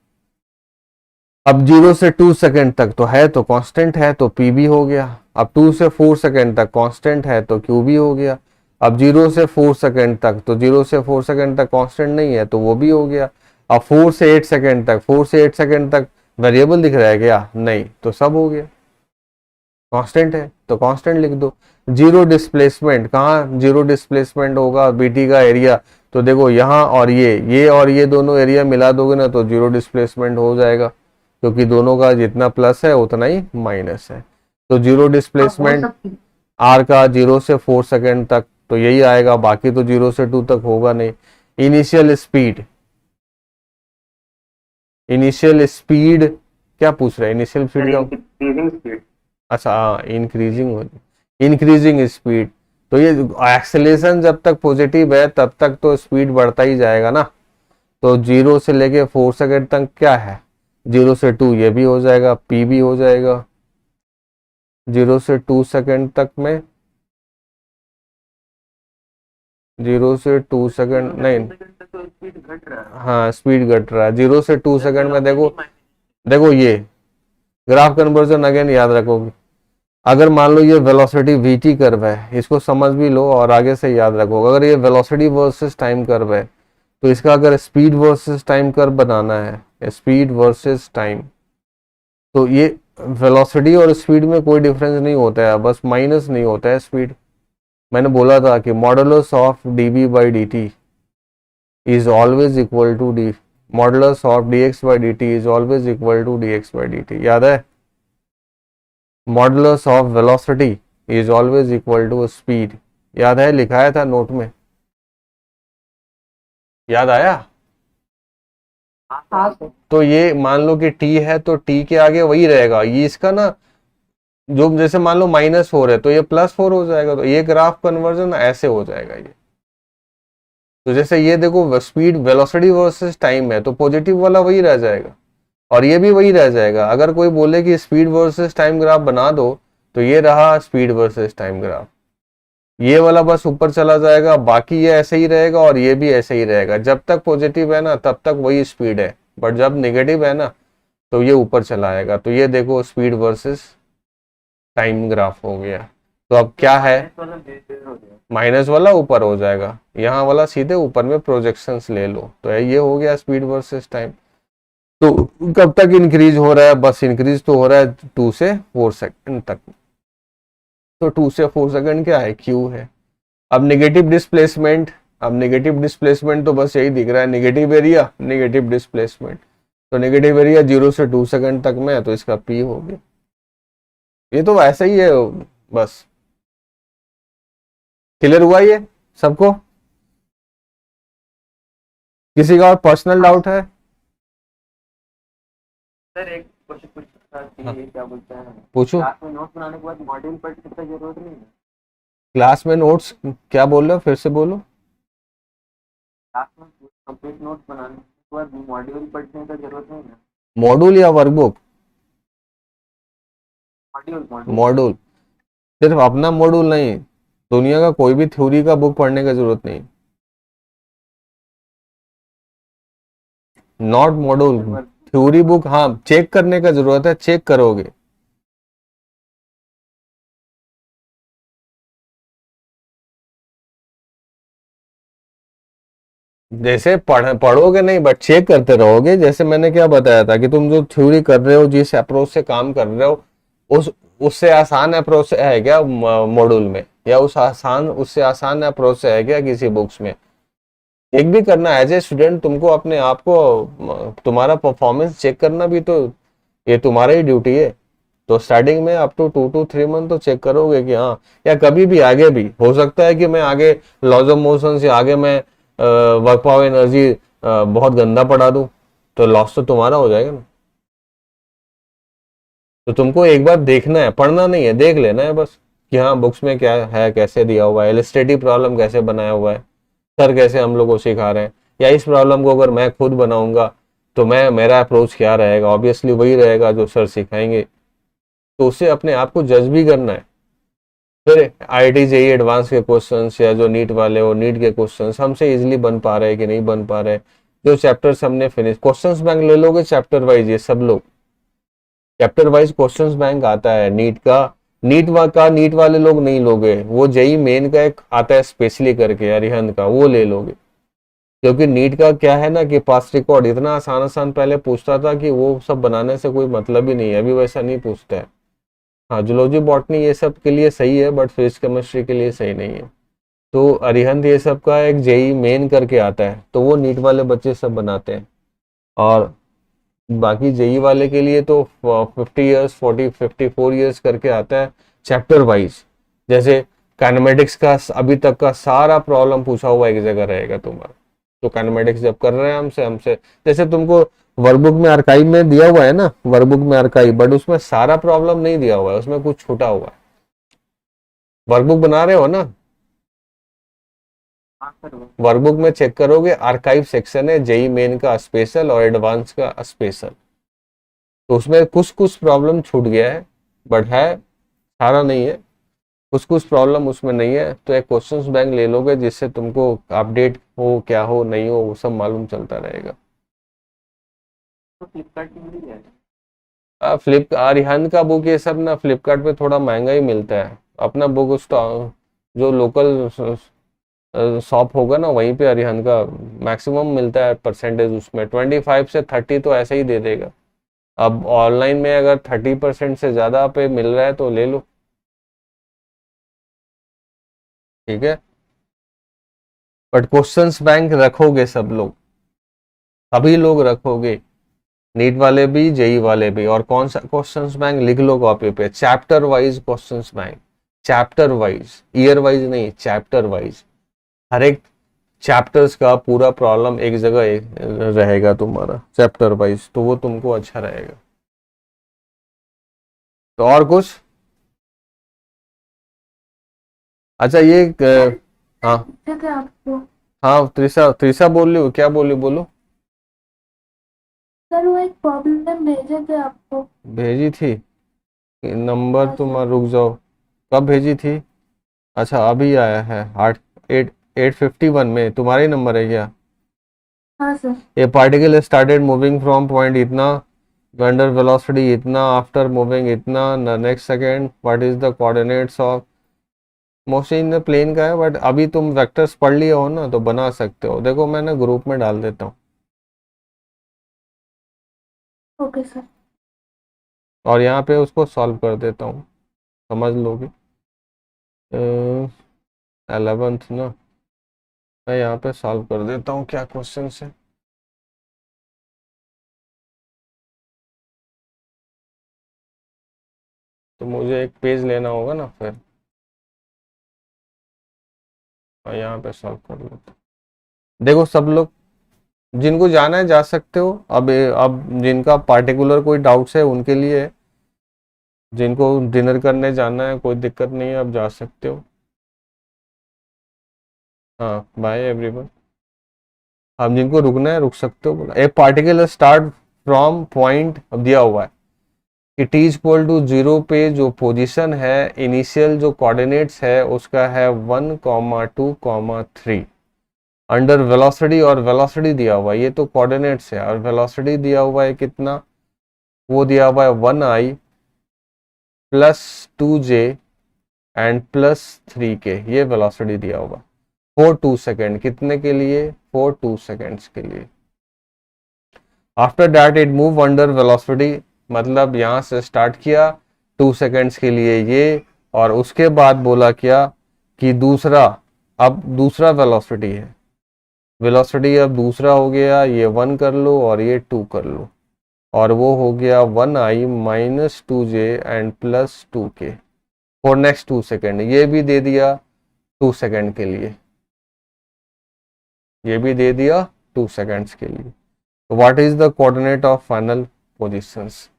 S1: अब 0 से 2 सेकंड तक तो है, तो कांस्टेंट है, तो पी भी हो गया। अब 2 से 4 सेकंड तक कांस्टेंट है, तो क्यू भी हो गया। अब 0 से 4 सेकंड तक, तो 0 से 4 सेकंड तक कांस्टेंट नहीं है, तो वो भी हो गया। अब 4 से 8 सेकंड तक, 4 से 8 सेकंड तक वेरिएबल दिख रहा है क्या, नहीं, तो सब हो गया। कांस्टेंट है तो कांस्टेंट लिख दो। जीरो डिस्प्लेसमेंट, कहाँ जीरो डिस्प्लेसमेंट होगा, बीटी का एरिया, तो देखो यहाँ और ये और ये दोनों एरिया मिला दोगे ना, तो जीरो डिस्प्लेसमेंट हो जाएगा, क्योंकि दोनों का जितना प्लस है उतना ही माइनस है। तो जीरो डिस्प्लेसमेंट आर का 0 से 4 सेकंड तक, तो यही आएगा, बाकी तो 0 से 2 तक होगा नहीं। इनिशियल स्पीड, इनिशियल स्पीड क्या पूछ रहा है, इनिशियल स्पीड का,
S4: इंक्रीजिंग स्पीड।
S1: अच्छा हाँ, इंक्रीजिंग स्पीड, तो ये एक्सेलेरेशन जब तक पॉजिटिव है तब तक तो स्पीड बढ़ता ही जाएगा ना। तो 0 से लेके 4 सेकंड तक क्या है, 0 से 2 ये भी हो जाएगा, p भी हो जाएगा। 0 से 2 सेकंड तक में, 0 से 2 सेकंड नहीं,
S2: तो स्पीड घट रहा है।
S1: हाँ स्पीड घट रहा है। 0 से 2 सेकंड में देखो ये ग्राफ कन्वर्जन अगेन याद रखोगे। अगर मान लो ये वेलोसिटी वीटी कर्व है, इसको समझ भी लो और आगे से याद रखो। अगर ये वेलोसिटी वर्सेस टाइम कर्व है, तो इसका अगर स्पीड वर्सेस टाइम कर्व बनाना है, स्पीड वर्सेस टाइम, तो ये वेलोसिटी और स्पीड में कोई डिफरेंस नहीं होता है, बस माइनस नहीं होता है स्पीड। मैंने बोला था कि modulus of dv/dt is always equal to d, modulus of dx/dt is always equal to dx/dt, याद है? Modulus of velocity is always equal to speed, याद है? लिखाया था नोट में, याद आया?
S4: हाँ सर।
S1: तो ये मान लो कि t है, तो t के आगे वही रहेगा। ये इसका ना, जो जैसे मान लो -4 है तो ये +4 हो जाएगा, तो ये ग्राफ कन्वर्जन ऐसे हो जाएगा ये। तो जैसे ये देखो स्पीड वेलोसिटी वर्सेस टाइम है, तो पॉजिटिव वाला वही रह जाएगा और ये भी वही रह जाएगा। अगर कोई बोले कि स्पीड वर्सेस टाइम ग्राफ बना दो, तो ये रहा स्पीड वर्सेस टाइम ग्राफ, ये वाला बस ऊपर चला जाएगा, बाकी ये ऐसे ही रहेगा और ये भी ऐसे ही रहेगा। जब तक पॉजिटिव है ना तब तक वही स्पीड है, बट जब नेगेटिव है ना तो ये ऊपर चला आएगा। तो ये देखो स्पीड वर्सेस टाइम ग्राफ हो गया। तो अब क्या है,
S2: माइनस वाला नीचे हो गया।
S1: माइनस वाला ऊपर हो जाएगा, यहाँ वाला सीधे ऊपर में प्रोजेक्शंस ले लो, तो ये हो गया स्पीड वर्सेस टाइम। तो कब तक इंक्रीज हो रहा है, बस इंक्रीज तो हो रहा है 2 से 4 सेकंड तक। तो 2 से 4 सेकंड क्या है, क्यू है। अब नेगेटिव डिस्प्लेसमेंट, अब नेगेटिव डिस्प्लेसमेंट तो बस यही दिख रहा है, नेगेटिव एरिया नेगेटिव डिस्प्लेसमेंट। तो नेगेटिव एरिया 0 से 2 सेकंड तक में है, तो इसका पी हो गया। ये तो वैसे ही है बस। क्लियर हुआ ये सबको? किसी का और पर्सनल डाउट है?
S2: सर एक क्वेश्चन पूछना था कि
S1: हाँ।
S2: ये क्या बोलते हैं,
S1: पूछो।
S2: क्लास में नोट्स बनाने के बाद मॉड्यूल पढ़ने की जरूरत नहीं है?
S1: क्लास में नोट्स क्या बोल रहे हो, फिर से बोलो।
S2: क्लास में कंप्लीट नोट्स बनाने के बाद मॉड्यूल पढ़ने का जरूरत नहीं है?
S1: मॉड्यूल या वर्कबुक?
S2: मॉड्यूल
S1: मॉड्यूल, सिर्फ अपना मॉड्यूल नहीं, दुनिया का कोई भी थ्योरी का बुक पढ़ने की जरूरत नहीं। नॉट मॉड्यूल, थ्योरी बुक हाँ चेक करने का जरूरत है, चेक करोगे। जैसे पढ़ोगे नहीं बट चेक करते रहोगे। जैसे मैंने क्या बताया था कि तुम जो थ्योरी कर रहे हो, जिस अप्रोच से काम कर रहे हो, उस उससे आसान अप्रोच है क्या मॉड्यूल में, या उससे आसान अप्रोच है क्या किसी बुक्स में? चेक भी करना एज ए स्टूडेंट, तुमको अपने आप को, तुम्हारा परफॉर्मेंस चेक करना भी तो ये तुम्हारा ही ड्यूटी है। तो स्टार्टिंग में अप टू 2 to 3 मंथ तो चेक करोगे कि हाँ, या कभी भी आगे भी हो सकता है कि मैं आगे लॉज ऑफ मोशन से आगे मैं वर्क पावर एनर्जी बहुत गंदा पढ़ा दूं, तो लॉस तो तुम्हारा हो जाएगा ना। तो तुमको एक बार देखना है, पढ़ना नहीं है, देख लेना है बस कि हाँ बुक्स में क्या है, कैसे दिया हुआ है, इलस्ट्रेटिव प्रॉब्लम कैसे बनाया हुआ है, सर कैसे हम लोग को सिखा रहे हैं, या इस प्रॉब्लम को अगर मैं खुद बनाऊंगा तो मेरा अप्रोच क्या रहेगा, ऑब्वियसली वही रहेगा जो सर सिखाएंगे। तो उससे अपने आप को जज भी करना है। फिर IIT JEE एडवांस के क्वेश्चंस या जो नीट वाले हो, नीट के क्वेश्चंस हमसे इजीली बन पा रहे हैं कि नहीं बन पा रहे, जो चैप्टर्स हमने फिनिश, क्वेश्चंस बैंक ले लोगे चैप्टर वाइज, ये सब लोग चैप्टर वाइज क्वेश्चंस बैंक आता है नीट का। नीट वाले लोग नहीं लोगे, वो JEE मेन का एक आता है स्पेशली करके अरिहंत का, वो ले लोगे। क्योंकि नीट का क्या है ना कि पास्ट रिकॉर्ड इतना आसान आसान पहले पूछता था कि वो सब बनाने से कोई मतलब ही नहीं है, अभी वैसा नहीं पूछता है। हाँ जूलॉजी बॉटनी ये सब के लिए सही है, बट फिजिक्स केमिस्ट्री के लिए सही नहीं है। तो अरिहंत ये सब का एक JEE मेन करके आता है, तो वो नीट वाले बच्चे सब बनाते हैं। और बाकी JEE वाले के लिए तो 50 ईयर्स 54 ईयर्स करके आता है चैप्टर वाइज। जैसे काइनेमेटिक्स का अभी तक का सारा प्रॉब्लम पूछा हुआ एक जगह रहेगा तुम्हारा। तो काइनेमेटिक्स जब कर रहे हैं हमसे जैसे तुमको वर्कबुक में आर्काइव में दिया हुआ है ना, वर्कबुक में आर्काइव, बट उसमें सारा प्रॉब्लम नहीं दिया हुआ है, उसमें कुछ छूटा हुआ है। वर्कबुक बना रहे हो ना,
S2: हाँ सर वो
S1: वर्कबुक में चेक करोगे, आर्काइव सेक्शन है JEE मेन का स्पेशल और एडवांस का स्पेशल। तो उसमें कुछ कुछ प्रॉब्लम छूट गया है, बट है, सारा नहीं है, कुछ कुछ प्रॉब्लम उसमें नहीं है। तो एक क्वेश्चंस बैंक ले लोगे जिससे तुमको अपडेट हो क्या हो नहीं हो वो सब मालूम चलता रहेगा।
S2: तो फ्लिपकार्ट में मिल जाएगा?
S1: अरिहंत का बुक ये सब ना फ्लिपकार्ट पे थोड़ा महंगा ही मिलता है। अपना बुक जो लोकल शॉप होगा ना वहीं पे अरिहंत का मैक्सिमम मिलता है परसेंटेज, उसमें 25 से 30 तो ऐसे ही दे देगा। अब ऑनलाइन में अगर 30% से ज़्यादा पे मिल रहा है तो ले लो, ठीक है। बट क्वेश्चंस बैंक रखोगे सब लोग, सभी लोग रखोगे, नीट वाले भी JEE वाले भी। और कौन सा क्वेश्चंस बैंक लिख लो कॉपी पे, chapter wise questions bank, chapter wise, year wise नहीं, चैप्टर वाइज। हर एक चैप्टर्स का पूरा प्रॉब्लम एक जगह रहेगा तुम्हारा चैप्टर वाइज, तो वो तुमको अच्छा रहेगा। तो और कुछ? अच्छा ये हाँ
S3: पूछे थे आपको
S1: हाँ, त्रिशा बोल रही हो, क्या बोली, बोलो।
S3: सर, वो एक प्रॉब्लम भेजे थे आपको।
S1: भेजी थी नंबर
S3: हाँ
S1: तुम्हारा,
S3: सर।
S1: रुक जाओ, कब भेजी थी? अच्छा अभी आया है 8:51 में, तुम्हारा ही नंबर है क्या?
S3: हाँ sir.
S1: A particle started moving from point इतना, अंडर वेलोसिटी इतना, आफ्टर मूविंग इतना, next second what is the coordinates of Mohsin ने प्लेन का है, बट अभी तुम वेक्टर्स पढ़ लिया हो ना तो बना सकते हो। देखो मैंने ग्रुप में डाल देता हूँ,
S3: ओके सर।
S1: और यहाँ पे उसको सॉल्व कर देता हूँ, समझ लोगे। 11th ना, मैं यहाँ पे सॉल्व कर देता हूँ क्या क्वेश्चन है। तो मुझे एक पेज लेना होगा ना फिर, और यहाँ पे सॉल्व कर लेता हूँ। देखो सब लोग जिनको जाना है जा सकते हो। अब जिनका पार्टिकुलर कोई डाउट्स है उनके लिए, जिनको डिनर करने जाना है कोई दिक्कत नहीं है, अब जा सकते हो। हाँ बाय एवरीवन। अब जिनको रुकना है रुक सकते हो। A particular start from point दिया हुआ है कि t इक्वल टू 0 पे जो पोजीशन है, इनिशियल जो कोऑर्डिनेट्स है उसका है 1,2,3 अंडर वेलोसिटी, और वेलोसिटी दिया हुआ है, ये तो कोऑर्डिनेट्स है, और वेलोसिटी दिया हुआ है कितना, वो दिया हुआ है 1i plus 2j and plus 3k, ये वेलोसिटी दिया हुआ फॉर 2 सेकेंड। कितने के लिए? फॉर 2 सेकेंड्स के लिए। After that it move under velocity, मतलब यहाँ से स्टार्ट किया 2 सेकेंड्स के लिए ये, और उसके बाद बोला क्या कि दूसरा, अब दूसरा वेलोसिटी है, वेलोसिटी अब दूसरा हो गया, ये 1 कर लो और ये 2 कर लो, और वो हो गया 1i minus 2j and plus 2k for next 2 second. ये भी दे दिया 2 सेकेंड के लिए, ये भी दे दिया 2 सेकेंड्स के लिए। तो what is the coordinate of final positions?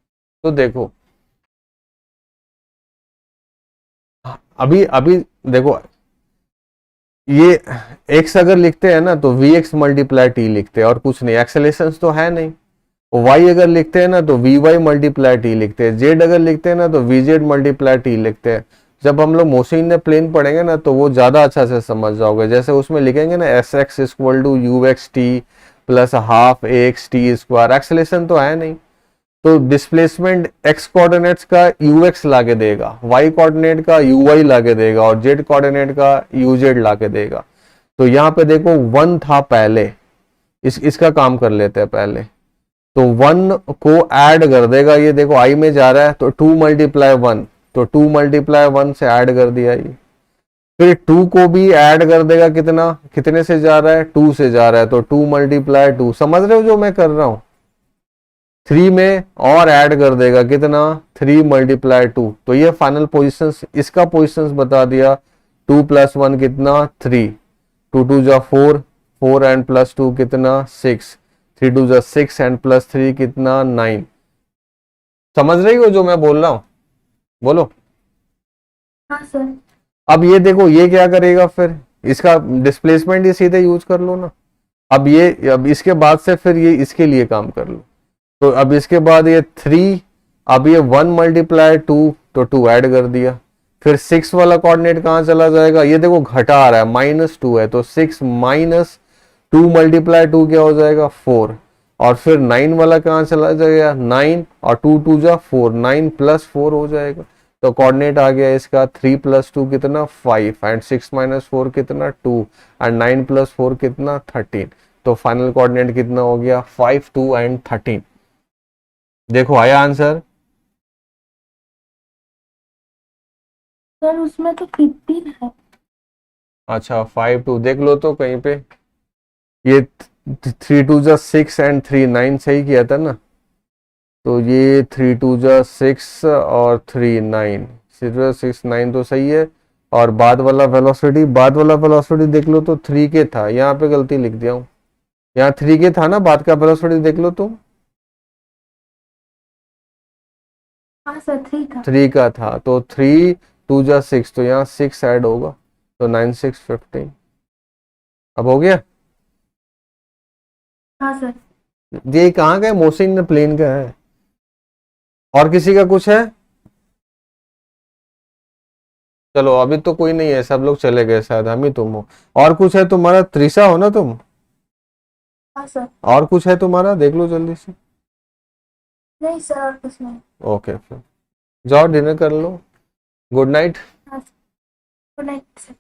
S1: तो देखो अभी अभी देखो, ये x अगर लिखते हैं ना तो vx मल्टीप्लाई t लिखते हैं और कुछ नहीं, एक्सेलेरेशंस तो है नहीं। y अगर लिखते हैं ना तो vy मल्टीप्लाई t लिखते हैं, z अगर लिखते हैं ना तो vz मल्टीप्लाई t लिखते हैं। जब हम लोग मोहसिन ने प्लेन पढ़ेंगे ना तो वो ज्यादा अच्छा से समझ जाओगे। जैसे उसमें लिखेंगे ना s x equal to u x t plus half a x t square, acceleration तो है नहीं, तो डिस्प्लेसमेंट x कोऑर्डिनेट्स का ux लाके देगा, y कोऑर्डिनेट का uy लाके देगा, और z कोऑर्डिनेट का uz लाके देगा। तो यहाँ पे देखो 1 था पहले, इसका काम कर लेते हैं पहले। तो 1 को ऐड कर देगा, ये देखो i में जा रहा है तो 2 मल्टीप्लाई 1, तो 2 मल्टीप्लाई 1 से ऐड कर दिया ये। फिर 2 को भी ऐड कर देगा, कितना, कितने से जा रहा है, 2 से जा रहा है, तो 2 मल्टीप्लाई 2, समझ रहे हो जो मैं कर रहा हूं। 3 में और ऐड कर देगा, कितना, 3 मल्टीप्लाई 2, तो ये फाइनल पोजीशंस, इसका पोजीशंस बता दिया। 2 प्लस 1 कितना, 3, 2 2 जा 4, 4 एंड प्लस 2 कितना, 6, 3 2 जा 6 एंड प्लस 3 कितना, 9। समझ रही हो जो मैं बोल रहा हूं? बोलो।
S3: हाँ सर।
S1: अब ये देखो ये क्या करेगा, फिर इसका डिस्प्लेसमेंट ये सीधे यूज कर लो ना। अब इसके बाद से फिर ये इसके लिए काम कर लो। तो अब इसके बाद ये 3, अब ये 1 मल्टीप्लाई 2, तो 2 ऐड कर दिया। फिर 6 वाला कोऑर्डिनेट कहाँ चला जाएगा, ये देखो घटा आ रहा है, -2 है, तो 6 माइनस 2 मल्टीप्लाई 2 क्या हो जाएगा, 4। और फिर 9 वाला कहाँ चला जाएगा, 9, और 2 2 जा 4, 9 प्लस 4 हो जाएगा। तो कोऑर्डिनेट आ गया इसका 3 प्लस 2 कितना, 5, एंड 6 माइनस 4 कितना, 2, एंड 9 प्लस 4 कितना, 13। तो फाइनल कोऑर्डिनेट कितना हो गया, 5 2 एंड 13। देखो आया आंसर।
S3: सर उसमें तो 15 है।
S1: अच्छा 5 2 देख लो तो कहीं पे, ये 3 2 जा 6 एंड 3 9 सही किया था ना, तो ये 3 2 जा 6 और 3 9, 6 9 तो सही है। और बाद वाला वेलोसिटी देख लो तो 3 के था, यहाँ पे गलती लिख दिया हूँ, यहाँ 3 के था ना, बाद का वेलोसिटी देख लो तो
S3: हाँ सर 3 था।
S1: 3 का था, तो 3 2 जा 6, तो यहाँ 6 ऐड होगा, तो 9 6 15। अब हो गया।
S3: हाँ सर।
S1: ये कहाँ का है, मोहसिन ने प्लेन का है। और किसी का कुछ है? चलो अभी तो कोई नहीं है, सब लोग चले गए, शायद हम ही तुम हो। और कुछ है तुम्हारा? त्रिशा हो ना तुम?
S3: हाँ सर।
S1: और कुछ है तुम्हारा, देख लो जल्दी से।
S3: नहीं सर और कुछ नहीं।
S1: ओके फिर जाओ डिनर कर लो। Good night.
S3: हाँ सर।
S6: Good night sir.